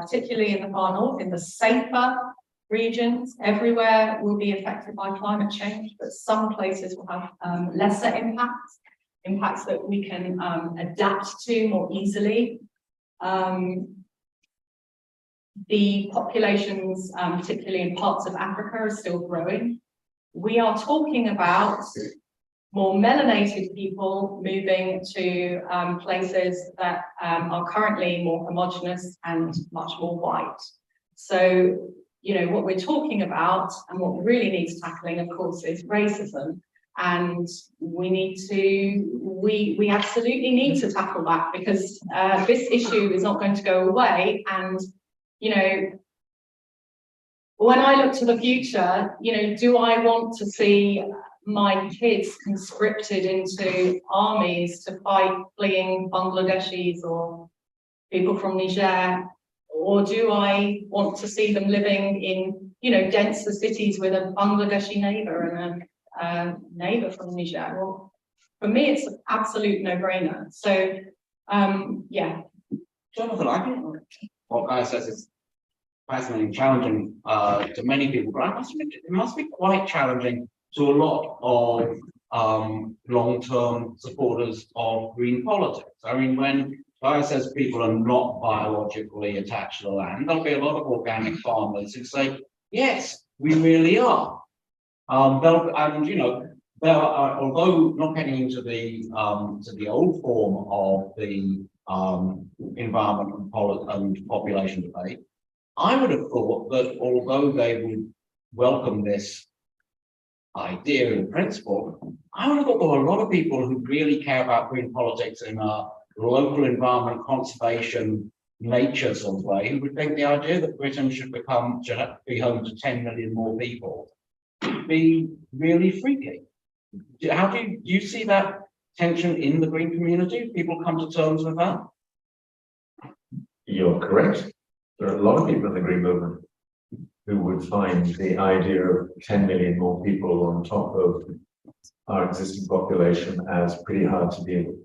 particularly in the far north, in the safer regions, everywhere will be affected by climate change, but some places will have lesser impacts that we can adapt to more easily. The populations, particularly in parts of Africa, are still growing. We are talking about more melanated people moving to places that are currently more homogenous and much more white. So you know, what we're talking about and what really needs tackling, of course, is racism. And we absolutely need to tackle that, because this issue is not going to go away. And, you know, when I look to the future, you know, do I want to see my kids conscripted into armies to fight fleeing Bangladeshis or people from Niger? Or do I want to see them living in, you know, denser cities with a Bangladeshi neighbor and a neighbor from Niger? Well, for me, it's an absolute no-brainer. So, yeah. Jonathan, I think what Gaia says is fascinating, challenging to many people, but it must be quite challenging to a lot of long-term supporters of green politics. I mean, when Gaia says people are not biologically attached to the land, there'll be a lot of organic farmers who say, yes, we really are. And you know, although not getting into the old form of the environment and population debate, I would have thought that although they would welcome this idea in principle, I would have thought there were a lot of people who really care about green politics in a local environment conservation nature sort of way, who would think the idea that Britain should be home to 10 million more people would be really freaky. How do you see that tension in the green community? People come to terms with that? You're correct. There are a lot of people in the green movement who would find the idea of 10 million more people on top of our existing population as pretty hard to deal with.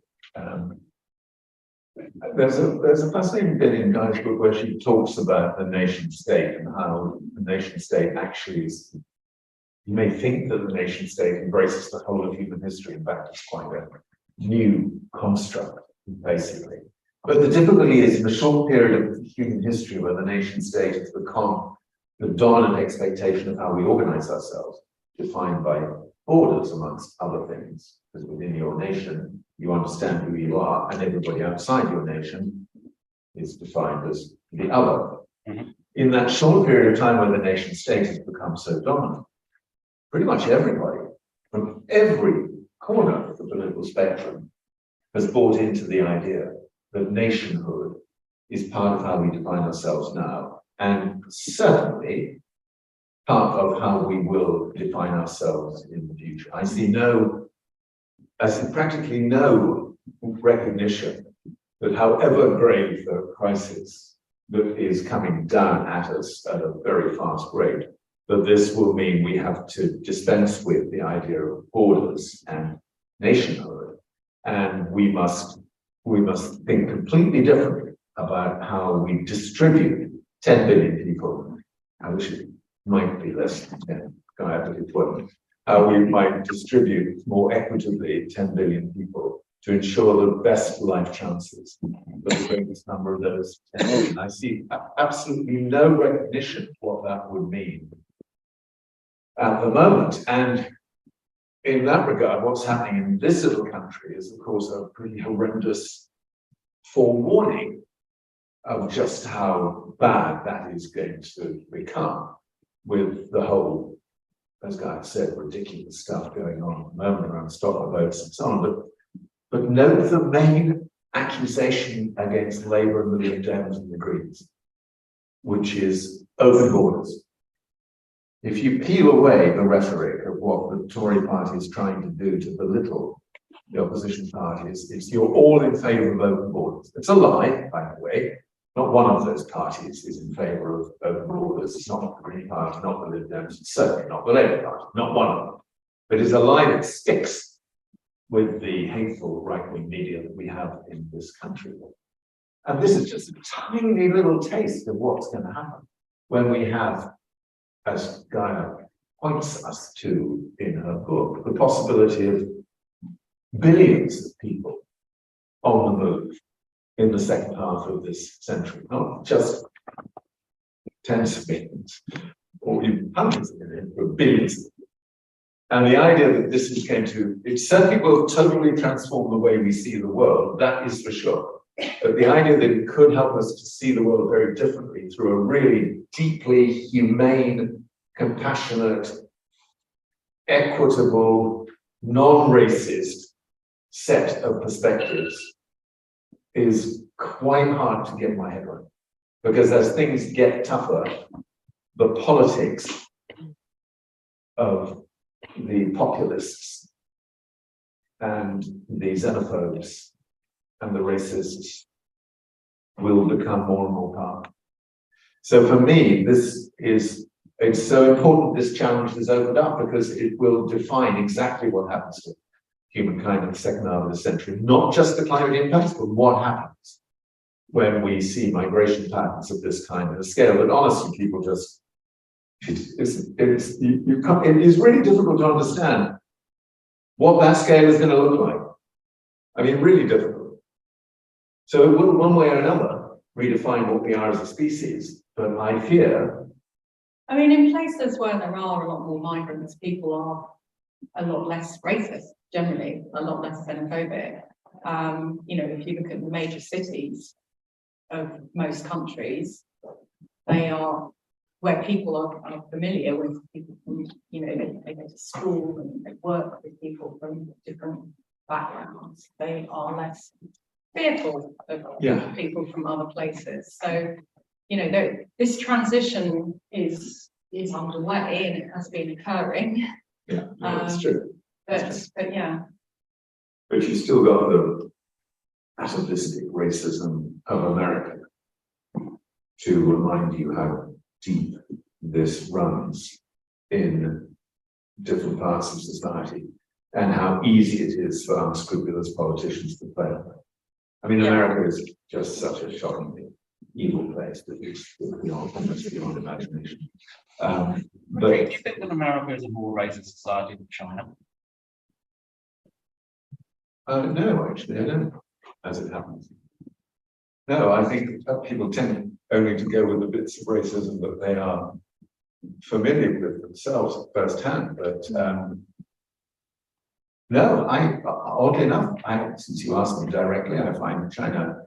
There's a fascinating bit in Gaia's book where she talks about the nation state and how the nation state actually is. You may think that the nation state embraces the whole of human history. In fact, it's quite a new construct, basically. But the difficulty is in the short period of human history where the nation state has become the dominant expectation of how we organize ourselves, defined by borders, amongst other things. Because within your nation, you understand who you are, and everybody outside your nation is defined as the other. Mm-hmm. In that short period of time where the nation state has become so dominant, pretty much everybody from every corner of the political spectrum has bought into the idea that nationhood is part of how we define ourselves now, and certainly part of how we will define ourselves in the future. I see practically no recognition that however grave the crisis that is coming down at us at a very fast rate, that this will mean we have to dispense with the idea of borders and nationhood, and we must think completely differently about how we distribute 10 billion people. I wish it might be less than 10, Gaia, but it won't. How we might distribute more equitably 10 billion people to ensure the best life chances for the greatest number of those 10 billion. I see absolutely no recognition of what that would mean at the moment. And in that regard, what's happening in this little country is, of course, a pretty horrendous forewarning of just how bad that is going to become, with the whole, as Gaia said, ridiculous stuff going on at the moment around stopper votes and so on. But note the main accusation against Labour and the Lib Dems and the Greens, which is open borders. If you peel away the rhetoric of what the Tory party is trying to do to belittle the opposition parties, it's you're all in favour of open borders. It's a lie, by the way. Not one of those parties is in favour of open borders. It's not the Green Party, not the Lib Dems, it's certainly not the Labour Party, not one of them. But it's a lie that sticks with the hateful right-wing media that we have in this country. And this is just a tiny little taste of what's going to happen when we have, as Gaia points us to in her book, the possibility of billions of people on the move in the second half of this century, not just tens of millions or even hundreds of millions, but billions. And the idea that this is going to, it certainly will totally transform the way we see the world, that is for sure. But the idea that it could help us to see the world very differently through a really deeply humane, compassionate, equitable, non-racist set of perspectives is quite hard to get my head around. Because as things get tougher, the politics of the populists and the xenophobes and the racists will become more and more powerful. So for me, it's so important this challenge is opened up because it will define exactly what happens to humankind in the second half of the century, not just the climate impacts, but what happens when we see migration patterns of this kind of scale. But honestly, people just, it is really difficult to understand what that scale is going to look like. I mean, really difficult. So it will, one way or another, redefine what we are as a species. But I fear. I mean, in places where there are a lot more migrants, people are a lot less racist, generally, a lot less xenophobic. You know, if you look at the major cities of most countries, they are where people are familiar with people from, you know, they go to school and they work with people from different backgrounds. They are less fearful of people from other places. So, you know, this transition is underway and it has been occurring. Yeah, no, it's true. But yeah. But you still got the atavistic racism of America to remind you how deep this runs in different parts of society and how easy it is for unscrupulous politicians to play. I mean, America is just such a shockingly evil place that it's almost beyond imagination. But do you think that America is a more racist society than China? no, actually, I don't, as it happens. No, I think people tend only to go with the bits of racism that they are familiar with themselves firsthand. But no, oddly enough, since you asked me directly, I find China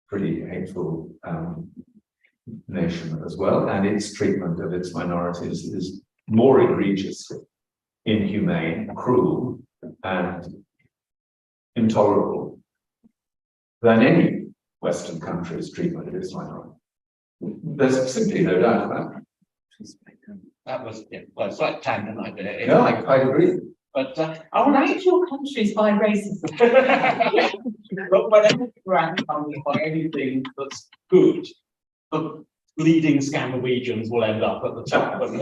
pretty hateful nation as well, and its treatment of its minorities is more egregious, inhumane, cruel, and intolerable than any Western country's treatment of its minority. There's simply no doubt about it. That was, well, it's like tangent idea. No, I quite agree. But I want to your countries by racism. but whenever brand comes by anything that's good, the leading Scandinavians will end up at the top. But I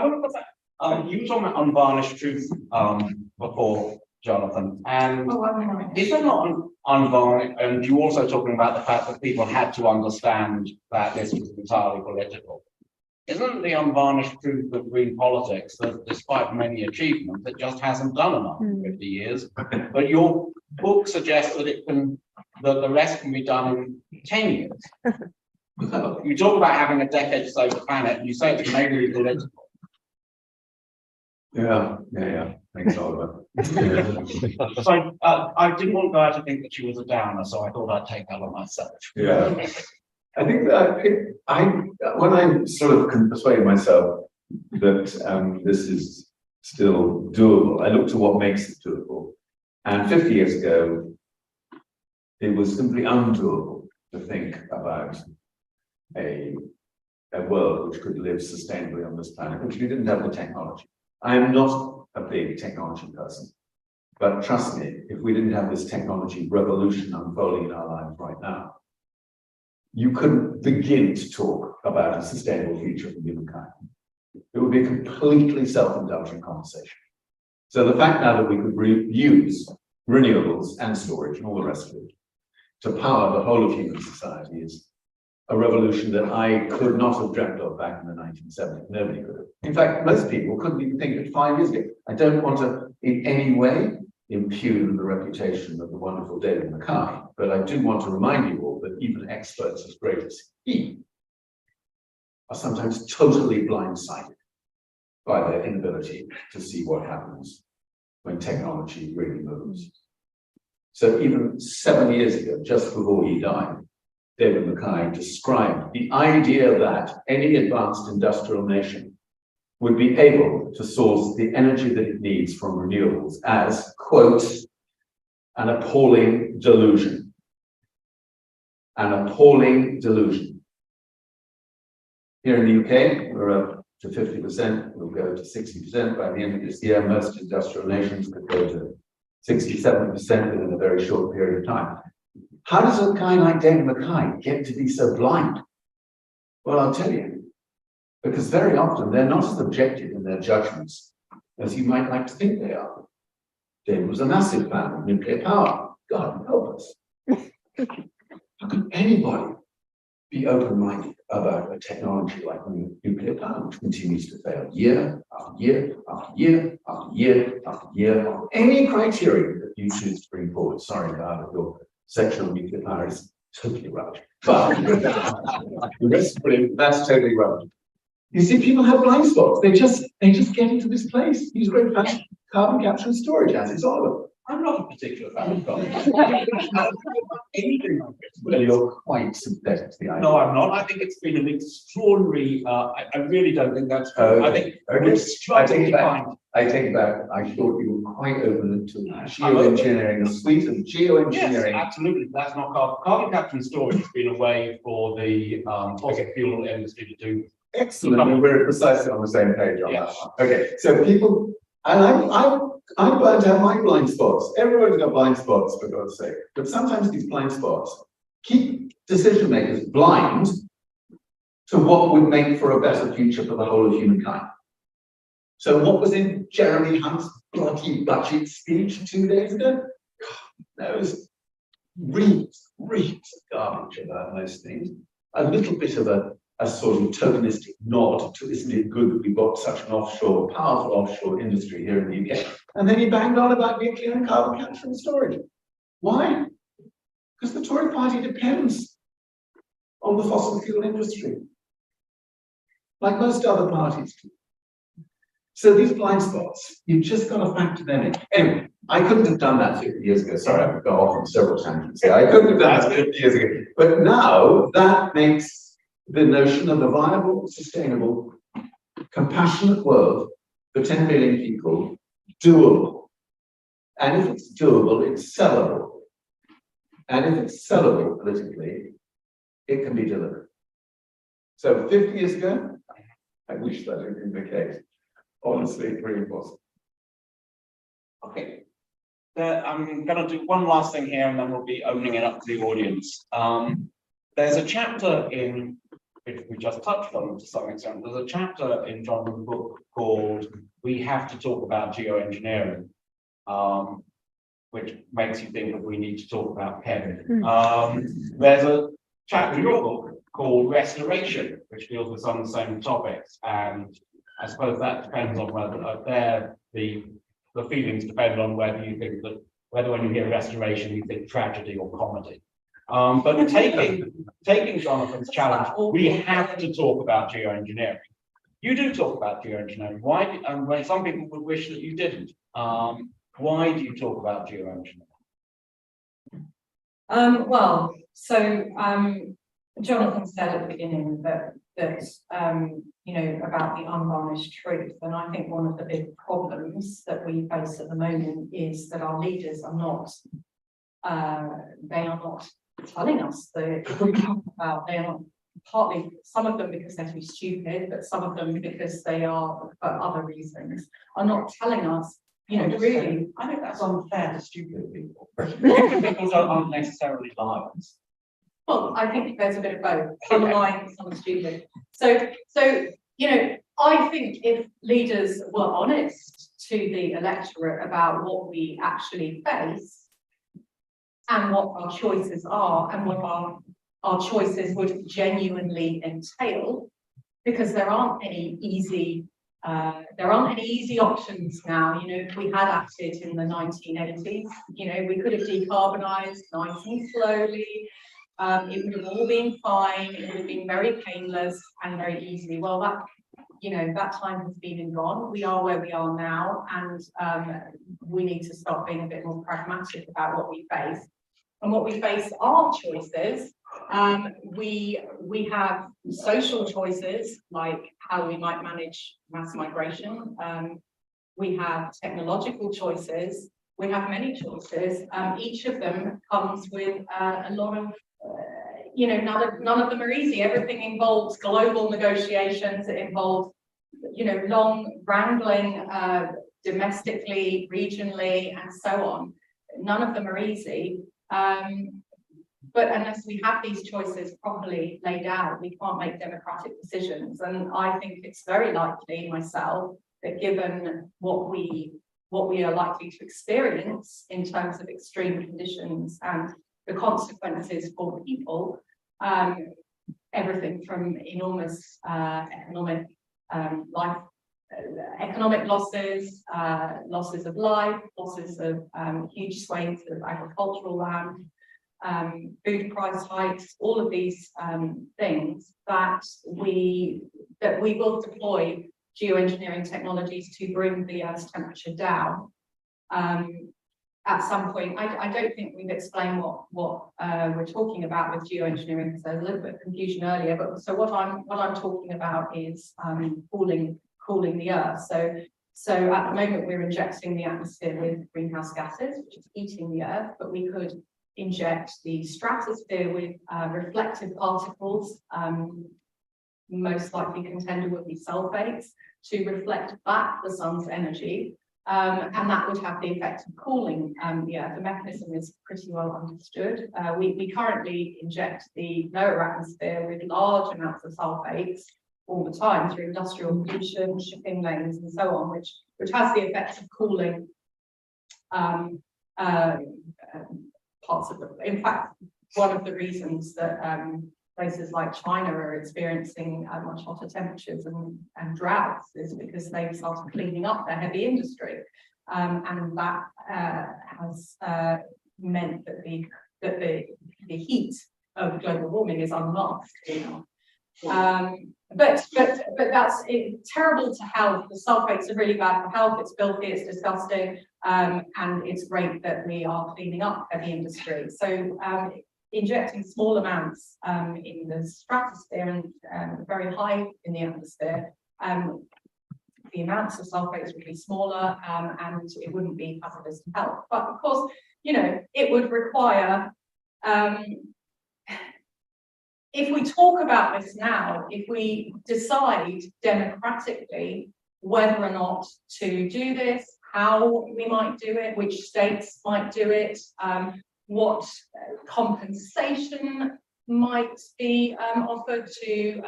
want to put that. You were talking about unvarnished truth before, Jonathan, and is there not unvarnished? And you also talking about the fact that people had to understand that this was entirely political. Isn't the unvarnished truth of green politics that despite many achievements, it just hasn't done enough in 50 years? But your book suggests that that the rest can be done in 10 years. You talk about having a decade to save the planet, and you say it's mainly political. Yeah. Thanks, Oliver. So I didn't want Gaia to think that she was a downer, so I thought I'd take that on myself. Yeah. I think that when I sort of can persuade myself that this is still doable, I look to what makes it doable. And 50 years ago, it was simply undoable to think about a world which could live sustainably on this planet, which we didn't have the technology. I am not a big technology person, but trust me, if we didn't have this technology revolution unfolding in our lives right now, you couldn't begin to talk about a sustainable future for humankind. It would be a completely self-indulgent conversation. So the fact now that we could use renewables and storage and all the rest of it to power the whole of human society is a revolution that I could not have dreamt of back in the 1970s. Nobody could have. In fact, most people couldn't even think of it 5 years ago. I don't want to in any way impugn the reputation of the wonderful David Mackay, but I do want to remind you all that even experts as great as he are sometimes totally blindsided by their inability to see what happens when technology really moves. So even 7 years ago, just before he died, David Mackay described the idea that any advanced industrial nation would be able to source the energy that it needs from renewables as, quote, an appalling delusion. An appalling delusion. Here in the UK, we're up to 50%, we'll go to 60% by the end of this year. Most industrial nations could go to 67% within a very short period of time. How does a guy like David Mackay get to be so blind? Well, I'll tell you, because very often they're not as objective in their judgments as you might like to think they are. David was a massive fan of nuclear power. God help us. How can anybody be open-minded about a technology like nuclear power, which continues to fail year after year after year after year after year on any criteria that you choose to bring forward? Sorry, God, if your section on nuclear power is totally rubbish. But that's totally rubbish. You see, people have blind spots. They just get into this place. These great fan of carbon capture and storage, as it's all of. I'm not a particular fan of carbon. Well, you're quite sympathetic to the idea. No, I'm not. I think it's been an extraordinary, I really don't think that's true. I think we're struggling to find. I take back, I thought you were quite open to geoengineering, a suite of geoengineering. Yes, absolutely. That's not carbon capture and storage has been a way for the fossil fuel industry to do. Excellent, and we're precisely on the same page on that one. Okay, so people, and I'm glad to have my blind spots. Everybody's got blind spots, for God's sake. But sometimes these blind spots keep decision makers blind to what would make for a better future for the whole of humankind. So what was in Jeremy Hunt's bloody budget speech 2 days ago? There was reams of garbage about most things. A little bit of a sort of tokenistic nod to, isn't it good that we've got such an powerful offshore industry here in the UK? And then he banged on about nuclear and carbon capture and storage. Why? Because the Tory party depends on the fossil fuel industry, like most other parties do. So these blind spots, you've just got to factor them in. Anyway, I couldn't have done that 50 years ago. Sorry, I've gone off on several tangents here. I couldn't have done that 50 years ago. But now that makes the notion of a viable, sustainable, compassionate world for 10 billion people doable. And if it's doable, it's sellable. And if it's sellable politically, it can be delivered. So 50 years ago, I wish that had been the case. Honestly, it's really impossible. Okay. I'm going to do one last thing here and then we'll be opening it up to the audience. There's a chapter in, which we just touched on to some extent, there's a chapter in Jonathan's book called We Have to Talk About Geoengineering, which makes you think that we need to talk about Kevin. There's a chapter in your book called Restoration, which deals with some of the same topics. And I suppose that depends on whether the feelings depend on whether you think that, whether when you hear restoration, you think tragedy or comedy. But taking Jonathan's challenge, we have to talk about geoengineering. You do talk about geoengineering. Why? And when some people would wish that you didn't. Why do you talk about geoengineering? Well, so Jonathan said at the beginning that you know, about the unvarnished truth, and I think one of the big problems that we face at the moment is that our leaders are not telling us that we talk about. They are not, partly some of them because they're too stupid, but some of them because they are for other reasons are not telling us. You know, really, I think that's unfair to stupid people. People aren't necessarily liars. well, I think there's a bit of both. Some lying, some stupid. So you know, I think if leaders were honest to the electorate about what we actually face and what our choices are and what our choices would genuinely entail, because there aren't any easy options now. You know, if we had acted in the 1980s, you know, we could have decarbonised nice and slowly. It would have all been fine. It would have been very painless and very easy. Well, you know, that time has been and gone. We are where we are now, and we need to start being a bit more pragmatic about what we face. And what we face are choices. We have social choices, like how we might manage mass migration. We have technological choices. We have many choices. Each of them comes with a lot of, you know, none of them are easy. Everything involves global negotiations. It involves, you know, long wrangling domestically, regionally, and so on. None of them are easy. But unless we have these choices properly laid out, we can't make democratic decisions. And I think it's very likely, myself, that given what we are likely to experience in terms of extreme conditions and the consequences for people, everything from enormous economic losses, losses of life, losses of huge swathes of agricultural land, food price hikes, all of these things that we will deploy geoengineering technologies to bring the Earth's temperature down. At some point, I don't think we've explained what we're talking about with geoengineering, because there's a little bit of confusion earlier. But so what I'm talking about is cooling the Earth. So at the moment we're injecting the atmosphere with greenhouse gases, which is heating the Earth, but we could inject the stratosphere with reflective particles. Most likely contender would be sulfates, to reflect back the sun's energy, and that would have the effect of cooling the Earth. The mechanism is pretty well understood. We currently inject the lower atmosphere with large amounts of sulfates all the time through industrial pollution, shipping lanes, and so on, which has the effect of cooling parts of the. In fact, one of the reasons that places like China are experiencing much hotter temperatures and droughts is because they've started cleaning up their heavy industry, and that has meant that the heat of global warming is unmasked, you know. But that's terrible to health. The sulfates are really bad for health. It's filthy, it's disgusting, and it's great that we are cleaning up heavy industry. So injecting small amounts in the stratosphere and very high in the atmosphere, the amounts of sulfates would be smaller, and it wouldn't be hazardous to health. But of course, you know, it would require. If we talk about this now, if we decide democratically whether or not to do this, how we might do it, which states might do it, what compensation might be offered to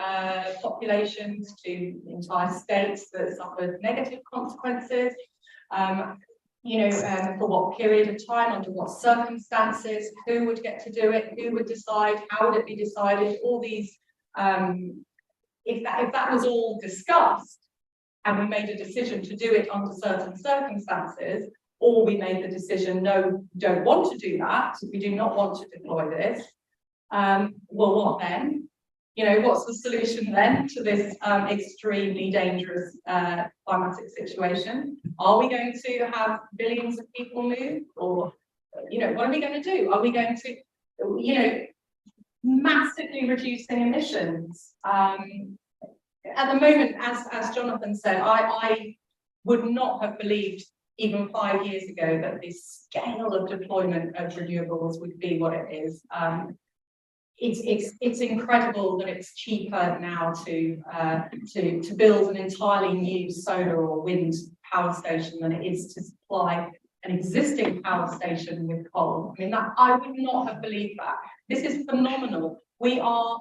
populations, to entire states that suffered negative consequences, you know, for what period of time, under what circumstances, who would get to do it, who would decide, how would it be decided, all these, if that was all discussed and we made a decision to do it under certain circumstances, or we made the decision, no, we don't want to do that, we do not want to deploy this, well, what then? You know, what's the solution then to this extremely dangerous climatic situation? Are we going to have billions of people move? Or, you know, what are we going to do? Are we going to, you know, massively reducing emissions? At the moment, as Jonathan said, I would not have believed even 5 years ago that this scale of deployment of renewables would be what it is. It's incredible that it's cheaper now to build an entirely new solar or wind power station than it is to supply an existing power station with coal. I mean, that I would not have believed that. This is phenomenal. We are,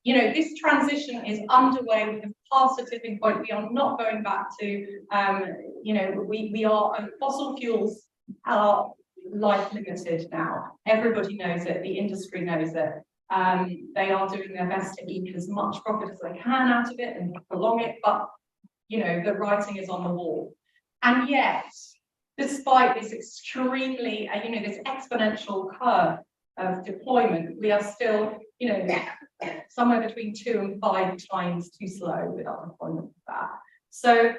you know, this transition is underway. We have passed a tipping point. We are not going back to, you know, we are fossil fuels are life limited now. Everybody knows it. The industry knows it. They are doing their best to eke as much profit as they can out of it and prolong it, but you know, the writing is on the wall. And yet, despite this extremely, you know, this exponential curve of deployment, we are still, you know, somewhere between 2 and 5 times too slow with our deployment of that. So,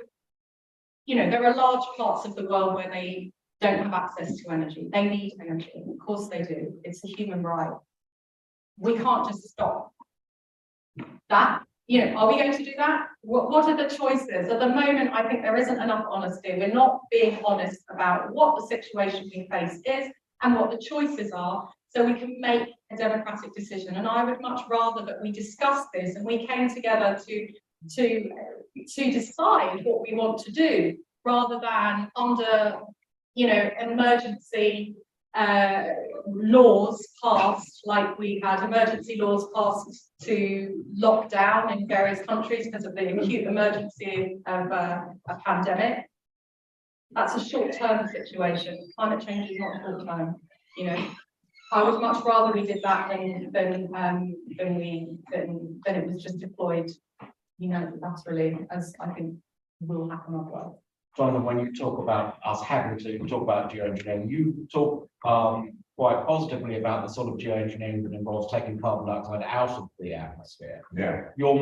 you know, there are large parts of the world where they don't have access to energy. They need energy. Of course they do. It's a human right. We can't just stop that. You know, are we going to do that? What are the choices? At the moment, I think there isn't enough honesty. We're not being honest about what the situation we face is and what the choices are, so we can make a democratic decision. And I would much rather that we discuss this and we came together to decide what we want to do, rather than under, you know, emergency laws passed, like we had emergency laws passed to lock down in various countries because of the acute emergency of a pandemic. That's a short-term situation. Climate change is not short-term, you know. I would much rather we did that than it was just deployed, you know, laterally, as I think will happen otherwise. Jonathan, when you talk about us having to talk about geoengineering, you talk quite positively about the sort of geoengineering that involves taking carbon dioxide out of the atmosphere. Yeah. You're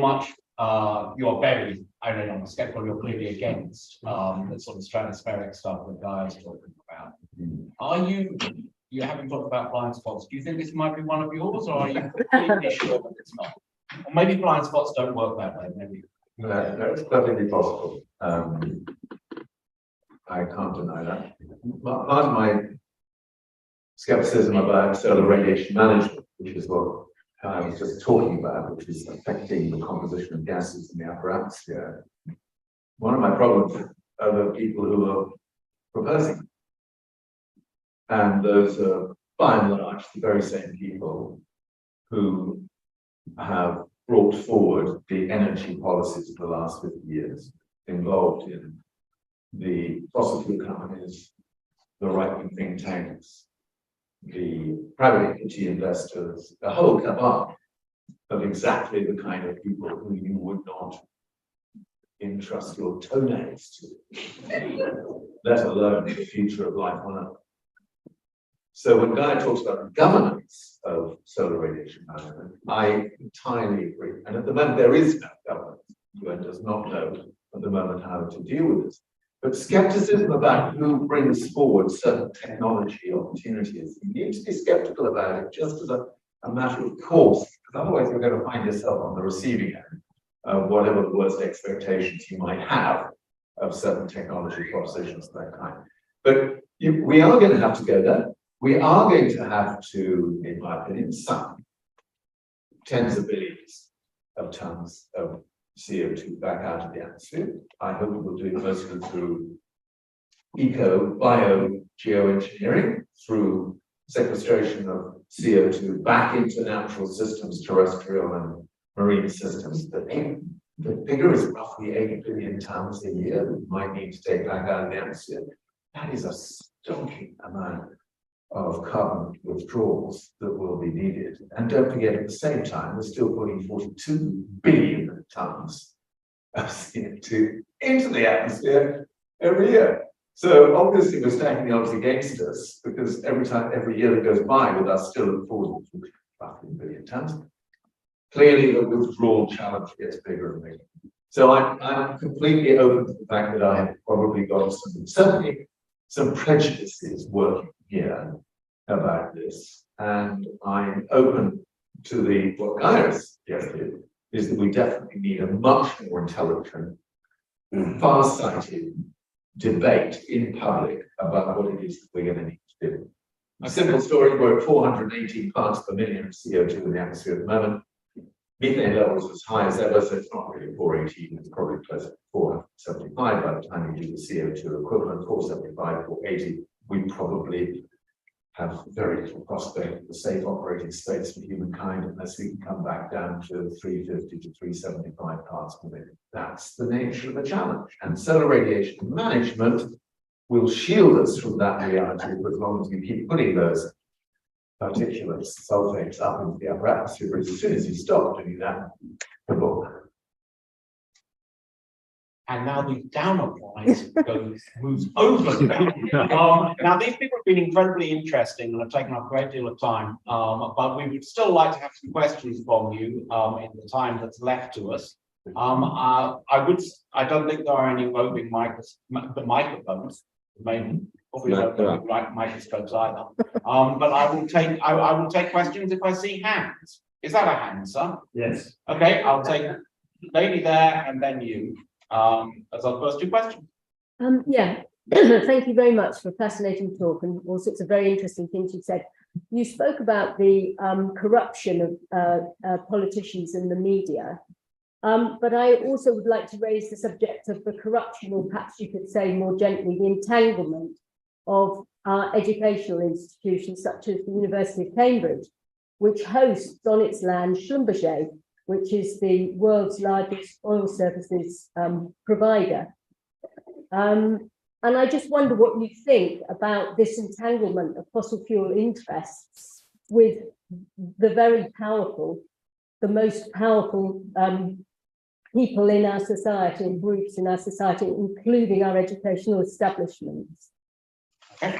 very, I don't know, skeptical, you're clearly against the sort of stratospheric stuff that Gaia's talking about. Are you haven't talked about blind spots, do you think this might be one of yours, or are you completely sure that it's not? Or maybe blind spots don't work that way, maybe. That's perfectly possible. I can't deny that. Part of my skepticism about solar radiation management, which is what I was just talking about, which is affecting the composition of gases in the upper atmosphere. One of my problems are the people who are proposing. And those are, by and large, the very same people who have brought forward the energy policies of the last 50 years, involved in the fossil fuel companies, the right-wing think tanks, the private equity investors, the whole cabal of exactly the kind of people who you would not entrust your toenails to, let alone the future of life on Earth. So when Gaia talks about the governance of solar radiation management, I entirely agree. And at the moment, there is no governance. The UN does not know at the moment how to deal with this. But skepticism about who brings forward certain technology opportunities, you need to be skeptical about it just as a matter of course, because otherwise you're going to find yourself on the receiving end of whatever the worst expectations you might have of certain technology propositions of that kind. But we are going to have to go there. We are going to have to, in my opinion, suck tens of billions of tons of CO2 back out of the atmosphere. I hope we'll do it mostly through geoengineering, through sequestration of CO2 back into natural systems, terrestrial and marine systems. The figure is roughly 8 billion tons a year that we might need to take back out of the atmosphere. That is a stonking amount of carbon withdrawals that will be needed. And don't forget, at the same time, we're still putting 42 billion tons of CO2 into the atmosphere every year. So obviously we're stacking the odds against us, because every year that goes by with us still at 40 roughly billion tons, clearly the withdrawal challenge gets bigger and bigger. So I'm completely open to the fact that I have probably got certainly some prejudices working here about this, and I'm open to what Gaia suggested, is that we definitely need a much more intelligent, far-sighted debate in public about what it is that we're going to need to do. A simple story: we're at 418 parts per million of CO2 in the atmosphere at the moment. Methane levels as high as ever, so it's not really 418, it's probably closer to 475 by the time you do the CO2 equivalent. 475, 480, we probably have very little prospect of a safe operating space for humankind unless we can come back down to 350 to 375 parts per million. That's the nature of the challenge. And solar radiation management will shield us from that reality for as long as we keep putting those particulates, sulfates up into the upper atmosphere. But as soon as you stop doing that, the book. and now the downward line moves over. Now these people have been incredibly interesting and have taken up a great deal of time, but we would still like to have some questions from you in the time that's left to us. I don't think there are any roving microphones. Maybe probably don't like microscopes either. But I will take questions if I see hands. Is that a hand, sir? Yes. Okay, I'll take lady there and then you. As our first two questions. Yeah, thank you very much for a fascinating talk and all sorts of very interesting things you said. You spoke about the corruption of politicians and the media. But I also would like to raise the subject of the corruption, or perhaps you could say more gently, the entanglement of our educational institutions, such as the University of Cambridge, which hosts on its land Schlumberger, which is the world's largest oil services provider. And I just wonder what you think about this entanglement of fossil fuel interests with the very powerful, the most powerful people in our society and groups in our society, including our educational establishments. Okay.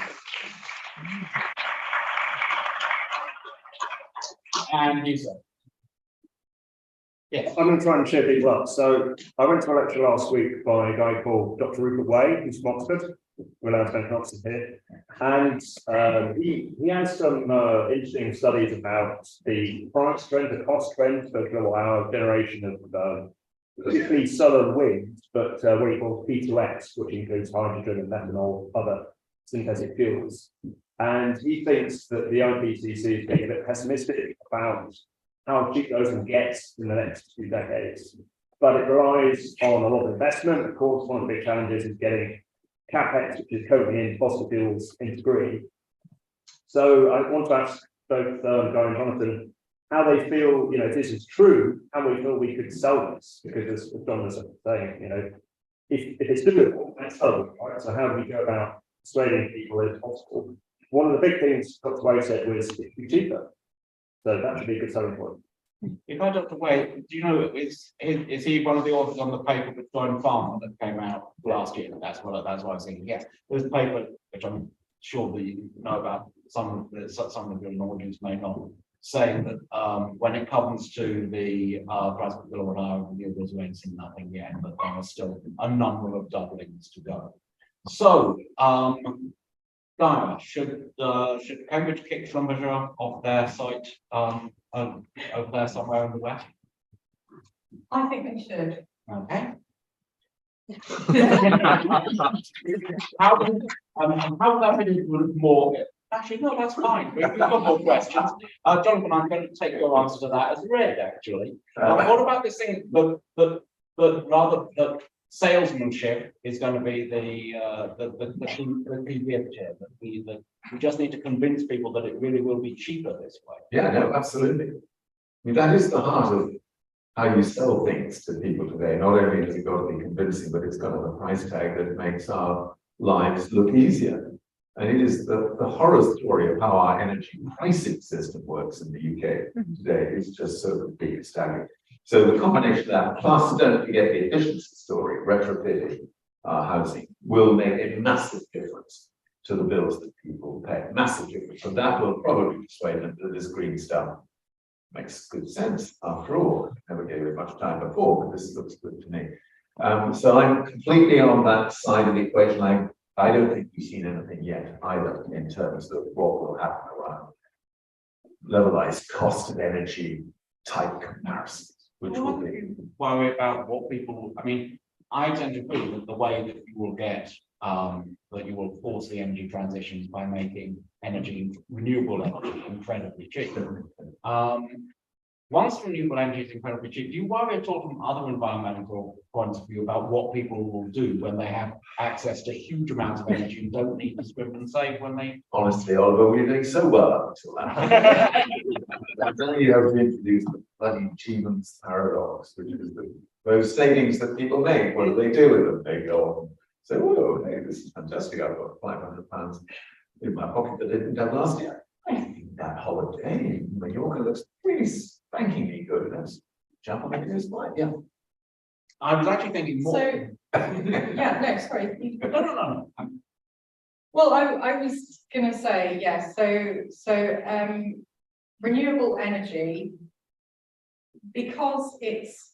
And you, sir. Yes. I'm going to try and cheer people up. So I went to a lecture last week by a guy called Dr. Rupert Way, who's from Oxford. We're allowed to make Oxford here. And he has some interesting studies about the price trend, the cost trend for our generation of particularly solar and wind, but what he calls P2X, which includes hydrogen and methanol, other synthetic fuels. And he thinks that the IPCC is being a bit pessimistic about how cheap those will get in the next 2 decades. But it relies on a lot of investment. Of course, one of the big challenges is getting CapEx, which is currently in fossil fuels, into green. So I want to ask both Gaia and Jonathan how they feel, if this is true, how we feel we could sell this. Because as John was saying, if it's doable, that's sellable, right? So how do we go about persuading people that it's possible? One of the big things Dr. Way said was it could be cheaper. So that should be a good selling point. If I Dr. Way, do you know, is he one of the authors on the paper with Join Farmer that came out last year? That's what I was thinking. Yes, there's a paper which I'm sure that you know about. Some of your audience may not, saying that when it comes to the price per kilowatt hour of renewables, we ain't seen nothing yet, but there are still a number of doublings to go. So, Gaia, should Cambridge kick Schlumberger off their site over there somewhere in the west? I think they should. Okay. How would that be more? Actually, no, that's fine. We've got more questions. Jonathan, I'm going to take your answer to that as read, actually. What about this thing that rather that salesmanship is going to be the key here, that we just need to convince people that it really will be cheaper this way. Yeah, no, absolutely. I mean, that is the heart of how you sell things to people today. Not only has it got to be convincing, but it's got a price tag that makes our lives look easier. And it is the horror story of how our energy pricing system works in the UK today is just so completely staggering. So the combination of that, plus don't forget the efficiency story, retrofitting housing, will make a massive difference to the bills that people pay. Massive difference. And that will probably persuade them that this green stuff makes good sense. After all, I never gave it much time before, but this looks good to me. So I'm completely on that side of the equation. I don't think we've seen anything yet either in terms of what will happen around levelized cost of energy type comparisons, which will be. Worry about what people, I mean, I tend to agree that the way that you will get, that you will force the energy transitions by making renewable energy incredibly cheap. Once renewable energy is incredibly cheap, do you worry at all from other environmental points of view about what people will do when they have access to huge amounts of energy and don't need to scrimp and save when they... Honestly, Oliver, we're doing so well up until that. Then you have to introduce the bloody Achievements paradox, which is those savings that people make. What do they do with them? They go on and say, "Oh, hey, this is fantastic. I've got £500 in my pocket that I didn't have last year. I think that holiday in Mallorca looks really spankingly good. Let's jump on it. Yeah. I was actually thinking more. So Yeah, no, sorry. No. Well, I was gonna say, yes, renewable energy, because it's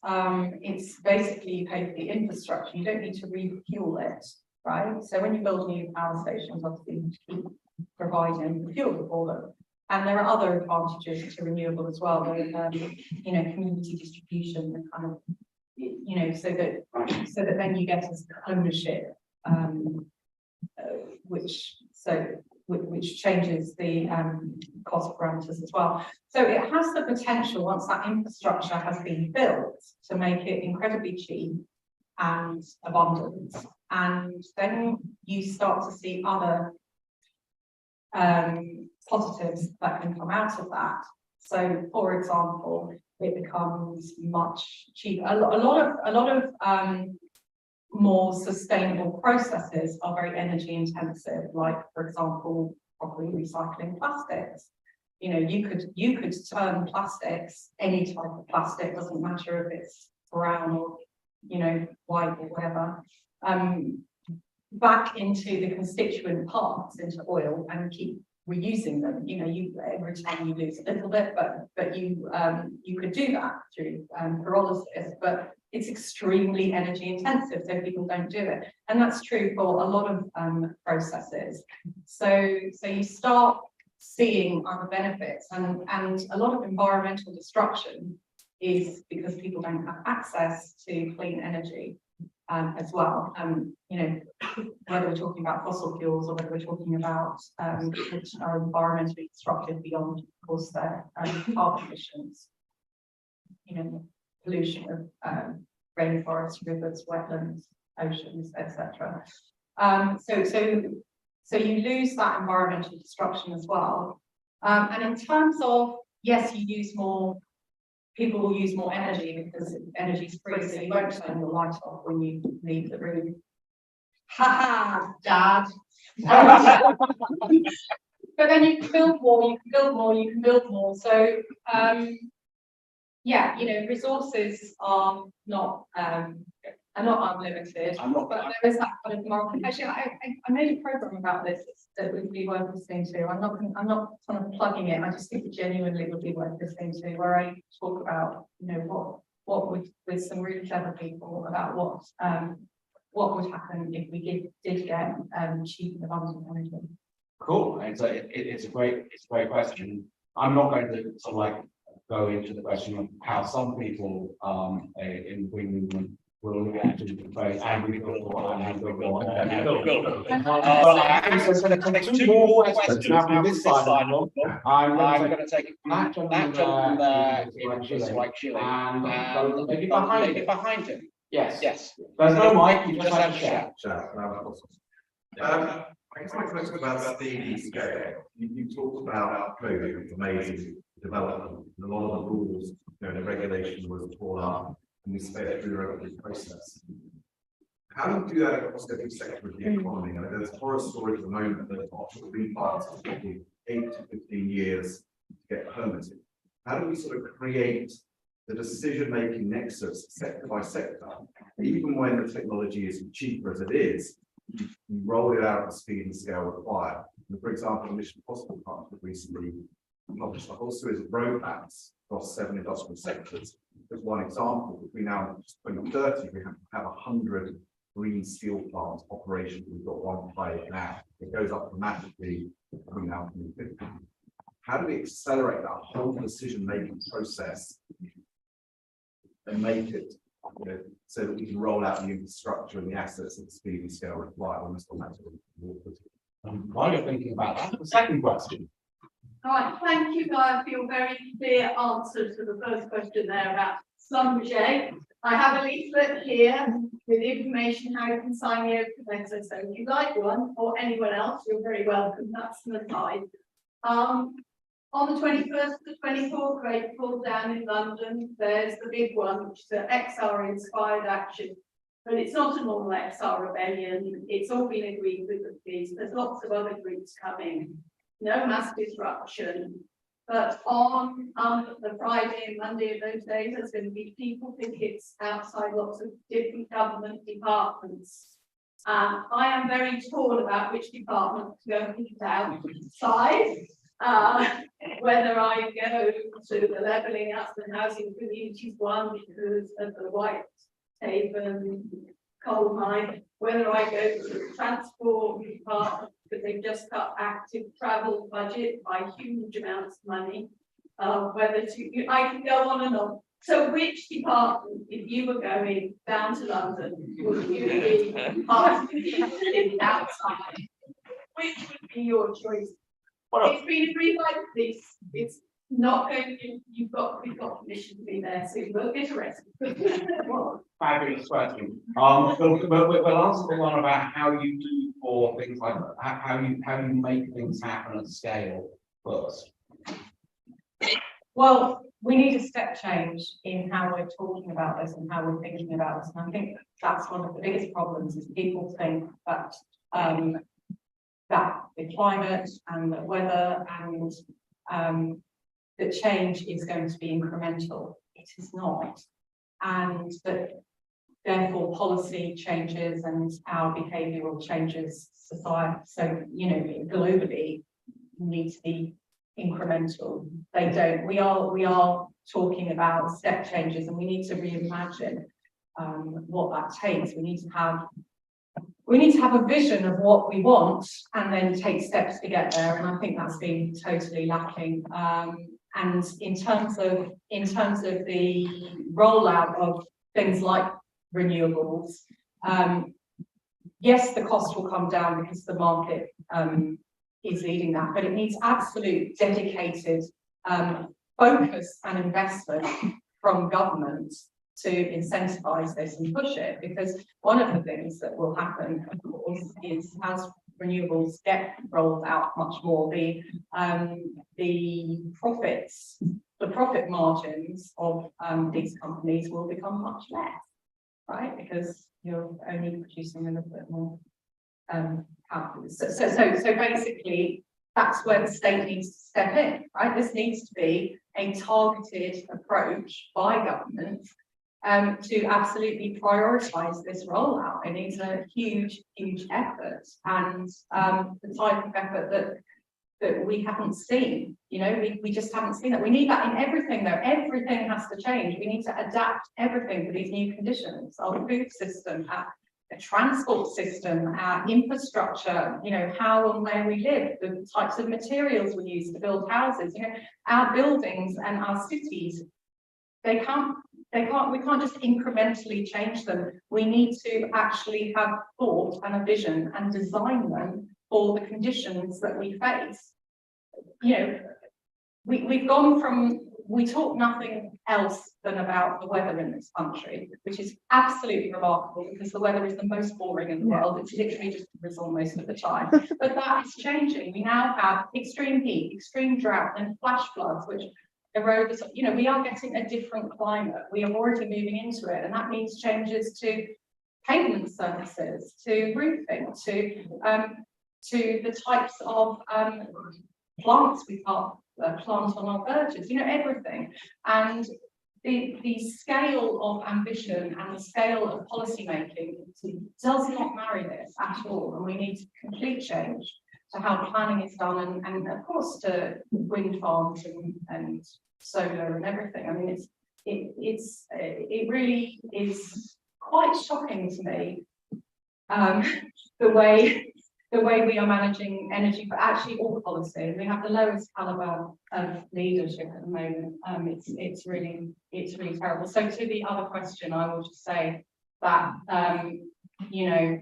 basically you pay for the infrastructure, you don't need to refuel it, right? So when you build new power stations, obviously you keep providing the fuel for them. And there are other advantages to renewable as well, with you know, community distribution and kind of, you know, so that then you get as ownership, which changes the cost parameters as well. So it has the potential, once that infrastructure has been built, to make it incredibly cheap and abundant. And then you start to see other positives that can come out of that. So, for example, it becomes much cheaper. A lot of more sustainable processes are very energy intensive, like, for example, properly recycling plastics. You know, you could turn plastics, any type of plastic, doesn't matter if it's brown or, you know, white or whatever, back into the constituent parts, into oil, and keep reusing them. You know, every time you lose a little bit, but you could do that through pyrolysis, but it's extremely energy intensive, so people don't do it. And that's true for a lot of processes. So you start seeing other benefits, and a lot of environmental destruction is because people don't have access to clean energy as well. You know, whether we're talking about fossil fuels or whether we're talking about which are environmentally destructive beyond, of course, their carbon emissions. You know, pollution of rainforests, rivers, wetlands, oceans, etc. So you lose that environmental destruction as well. And in terms of, yes, you use more, people will use more energy because energy is free, so you won't turn your light off when you leave the room. Ha Dad. But then you can build more, you can build more, you can build more. So yeah, you know, resources are not unlimited, but there is that kind of market. Actually, I made a program about this that would be worth listening to. I'm not kind of plugging it. I just think it genuinely would be worth listening to, where I talk about, you know, what would, with some really clever people, about what would happen if we did get cheap and abundant energy. Cool. It's a great question. I'm not going to sort of like go into the question of how some people in the green movement will react to the very angry people and angry people. I'm going to take two more questions from this side. I'm going to take that gentleman is like chilling, and the lady behind him. Yes. There's no mic, you just have to shout. I guess my question about the scale. You talked about COVID, amazing development, and a lot of the rules, you know, the regulation was torn up, and we sped through the regulatory process. How do you do that across every sector of the economy? I mean, there's horror stories at the moment that offshore wind farms are taking 8 to 15 years to get permitted. How do we sort of create the decision-making nexus sector by sector, even when the technology is cheaper as it is? You roll it out at the speed and scale required. And for example, Mission Possible Partnership recently published a whole series of roadmaps across 7 industrial sectors. As one example, between now and 2030, we have 100 green steel plants operational. We've got one pilot now. It goes up dramatically between now and 2050. How do we accelerate that whole decision-making process and make it, you know, so that we can roll out the infrastructure and the assets at the speed and scale required? While you're thinking about that, the second question. All right, thank you, Gaia, for your very clear answer to the first question there about Schlumberger. I have a leaflet here with information how you can sign the open letter. So if you'd like one, or anyone else, you're very welcome. That's an aside. On the 21st to 24th of April down in London, there's the big one, which is an XR inspired action. But it's not a normal XR rebellion. It's all been agreed with the police. There's lots of other groups coming. No mass disruption. But on the Friday and Monday of those days, there's going to be people pickets outside lots of different government departments. I am very torn about which department to go and pick outside. Whether I go to the levelling up and housing communities one because of the Whitehaven coal mine, whether I go to the transport department because they've just cut active travel budget by huge amounts of money, whether to, I can go on and on. So which department, if you were going down to London, would you be part of the people living outside? Which would be your choice? It's been agreed like this. It's not going to, we've got permission to be there, so you won't get arrested. Fabulous question. We'll answer the one about how you do for things like how you make things happen at scale first. Well, we need a step change in how we're talking about this and how we're thinking about this. And I think that's one of the biggest problems is people think that that the climate and the weather and the change is going to be incremental. It is not. And that therefore policy changes and our behavioural changes society. So, you know, globally need to be incremental. They don't. We are talking about step changes and we need to reimagine what that takes. We need to have a vision of what we want and then take steps to get there. And I think that's been totally lacking. And in terms of the rollout of things like renewables, yes, the cost will come down because the market is leading that, but it needs absolute dedicated focus and investment from government to incentivize this and push it, because one of the things that will happen, of course, is as renewables get rolled out much more, the profit margins of these companies will become much less, right? Because you're only producing a little bit more output. So basically, that's where the state needs to step in, right? This needs to be a targeted approach by government to absolutely prioritise this rollout. It needs a huge effort, and the type of effort that we haven't seen. You know, we just haven't seen that. We need that in everything, though. Everything has to change. We need to adapt everything to these new conditions. Our food system, our transport system, our infrastructure, you know, how and where we live, the types of materials we use to build houses, you know, our buildings and our cities, we can't just incrementally change them. We need to actually have thought and a vision and design them for the conditions that we face. You know, we've gone from, we talk nothing else than about the weather in this country, which is absolutely remarkable because the weather is the most boring in the world. It's literally just drizzle most of the time. But that is changing. We now have extreme heat, extreme drought, and flash floods, which erode, you know, we are getting a different climate. We are already moving into it, and that means changes to pavement surfaces, to roofing, to the types of plants we can't plant on our verges, you know, everything. And the scale of ambition and the scale of policy making does not marry this at all, and we need complete change to how planning is done, and of course to wind farms and solar and everything. I mean, it really is quite shocking to me the way we are managing energy, but actually all policy. We have the lowest caliber of leadership at the moment. It's really terrible. So to the other question, I will just say that you know,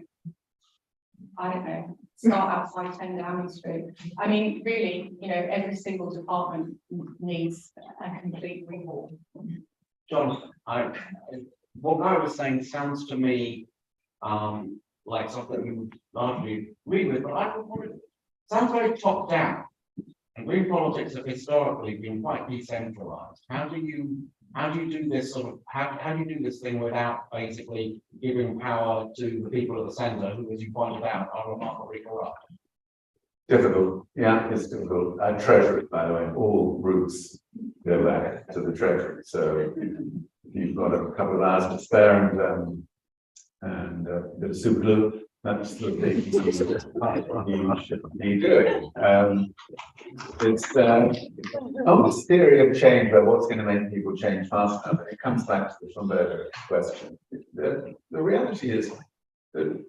I don't know, start outside 10 Downing Street. I mean, really, you know, every single department needs a complete rehaul. Jonathan, what Gaia was saying sounds to me like something we would largely agree with, but I would want it sounds very top down. And green politics have historically been quite decentralized. How do you do this sort of how do you do this thing without basically giving power to the people at the centre, who, as you pointed out, are remarkably corrupt? Difficult, yeah, it's difficult. Treasury, by the way, all routes go back to the Treasury. So if you've got a couple of hours to spare and a bit of super glue, that's the thing you should be doing. It's almost theory of change, but what's going to make people change fast enough? And it comes back to the Schomburger question. The reality is that,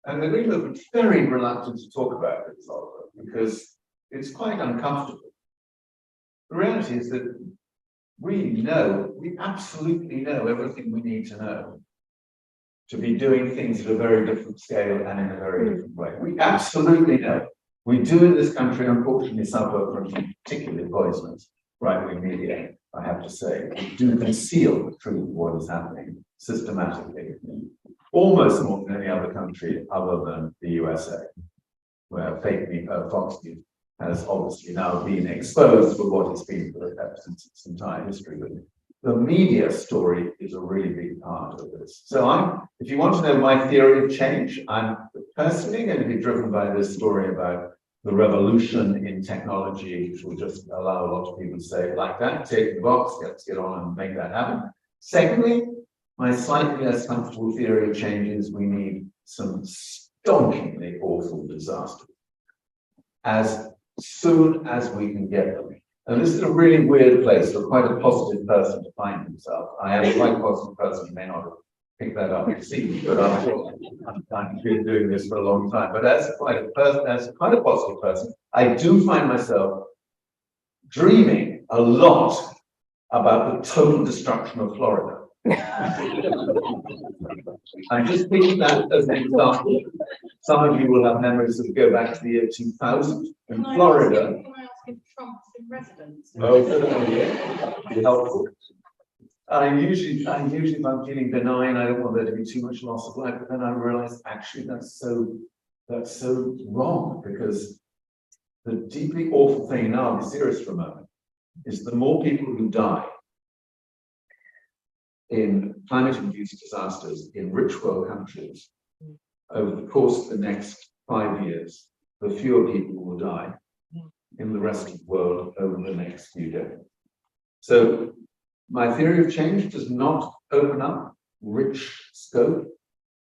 and the Green Movement is very reluctant to talk about this, Oliver, because it's quite uncomfortable. The reality is that we absolutely know everything we need to know to be doing things at a very different scale and in a very different way. We absolutely know. We do in this country, unfortunately, suffer from some particularly poisonous right-wing media, I have to say. We do conceal the truth of what is happening systematically, almost more than any other country other than the USA, where fake news, Fox News has obviously now been exposed for what it's been for since its entire history. But the media story is a really big part of this. So if you want to know my theory of change, I'm personally going to be driven by this story about the revolution in technology, which will just allow a lot of people to say, like that, take the box, let's get on and make that happen. Secondly, my slightly less comfortable theory of change is we need some stonkingly awful disasters as soon as we can get them. And this is a really weird place for quite a positive person to find himself. I am a quite positive person, you may not have picked that up and seen, but I've been doing this for a long time. But as quite a positive person, I do find myself dreaming a lot about the total destruction of Florida. I'm just thinking that as an example. Some of you will have memories that go back to the year 2000 in Florida. Can I ask if Trump's in residence? Oh, yeah, be helpful. I usually, if I'm feeling benign, I don't want there to be too much loss of life, but then I realize actually that's so wrong, because the deeply awful thing, now I'll be serious for a moment, is the more people who die in climate-induced disasters in rich world countries over the course of the next 5 years, the fewer people will die in the rest of the world over the next few decades. So my theory of change does not open up rich scope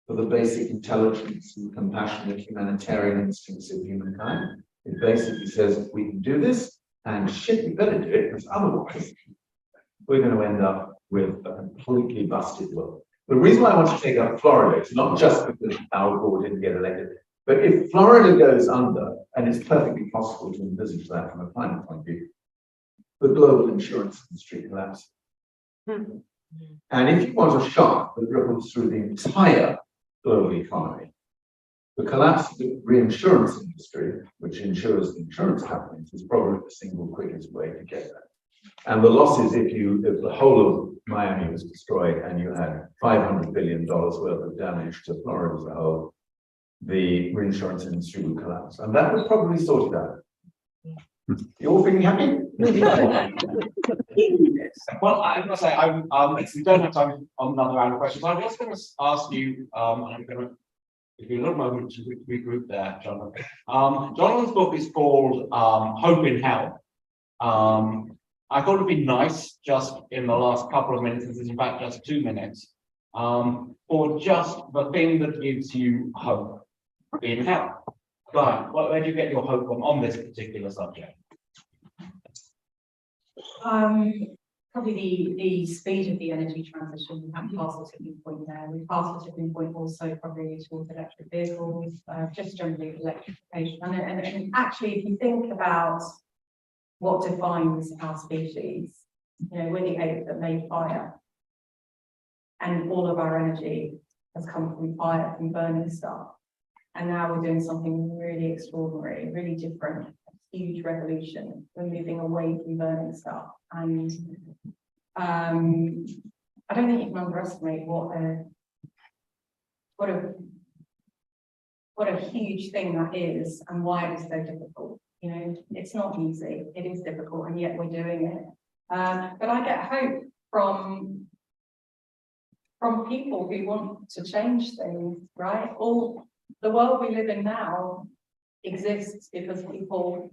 for the basic intelligence and compassionate humanitarian instincts of humankind. It basically says we can do this, and shit, we better do it, because otherwise we're going to end up with a completely busted world. The reason why I want to take up Florida is not just because Al Gore didn't get elected, but if Florida goes under, and it's perfectly possible to envisage that from a climate point of view, the global insurance industry collapses. And if you want a shock that ripples through the entire global economy, the collapse of the reinsurance industry, which insures the insurance companies, is probably the single quickest way to get that. And the losses, if the whole of Miami was destroyed and you had $500 billion worth of damage to Florida as a whole, the reinsurance industry would collapse. And that would probably sort it out. You all feeling happy? Well, I'm going to say, we don't have time on another round of questions. I was going to ask you, I'm going to give you a little moment to regroup there, Jonathan. Jonathan's book is called Hope in Hell. I thought it'd be nice just in the last couple of minutes, this is in fact just 2 minutes, for just the thing that gives you hope in hell. But where do you get your hope from on this particular subject? Probably the speed of the energy transition. We have passed the tipping point there. We've passed the tipping point also probably towards electric vehicles, just generally electrification. And actually, if you think about what defines our species, you know, we're the ape that made fire, and all of our energy has come from fire, from burning stuff. And now we're doing something really extraordinary, really different, a huge revolution. We're moving away from burning stuff. And I don't think you can underestimate what a huge thing that is, and why it is so difficult. You know, it's not easy, it is difficult, and yet we're doing it. But I get hope from people who want to change things, right? The world we live in now exists because people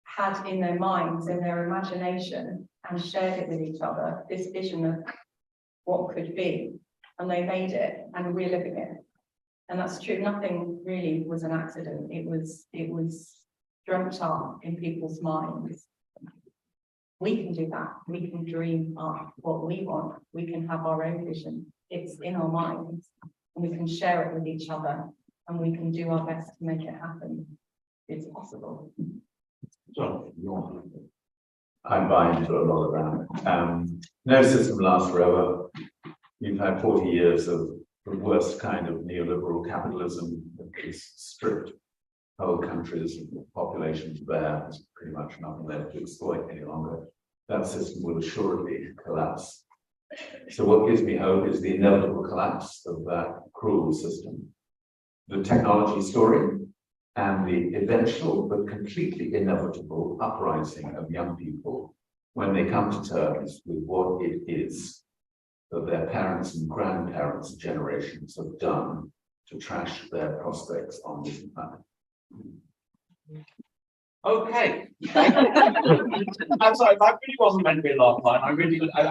had in their minds, in their imagination, and shared it with each other, this vision of what could be, and they made it, and we're living it. And that's true, nothing really was an accident, it was dreamt up in people's minds. We can do that, we can dream up what we want, we can have our own vision, it's in our minds, and we can share it with each other, and we can do our best to make it happen. It's possible. So, you're. I'm buying into a lot of that. No system lasts forever. You've had 40 years of the worst kind of neoliberal capitalism that has stripped whole countries and populations bare. There's pretty much nothing left to exploit any longer. That system will assuredly collapse. So what gives me hope is the inevitable collapse of that cruel system. The technology story and the eventual but completely inevitable uprising of young people when they come to terms with what it is that their parents and grandparents' generations have done to trash their prospects on this planet. Okay. I'm sorry, that really wasn't meant to be a last line. I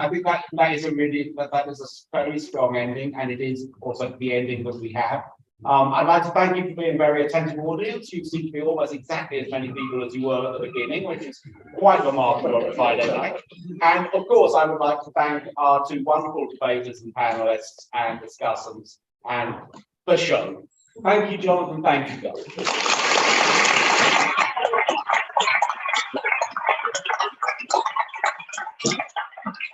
think that is a very strong ending, and it is also the ending that we have. I'd like to thank you for being a very attentive audience. You seem to be almost exactly as many people as you were at the beginning, which is quite remarkable on a Friday night. And of course, I would like to thank our two wonderful debaters and panelists and discussants and the show. Thank you, Jonathan. Thank you, guys.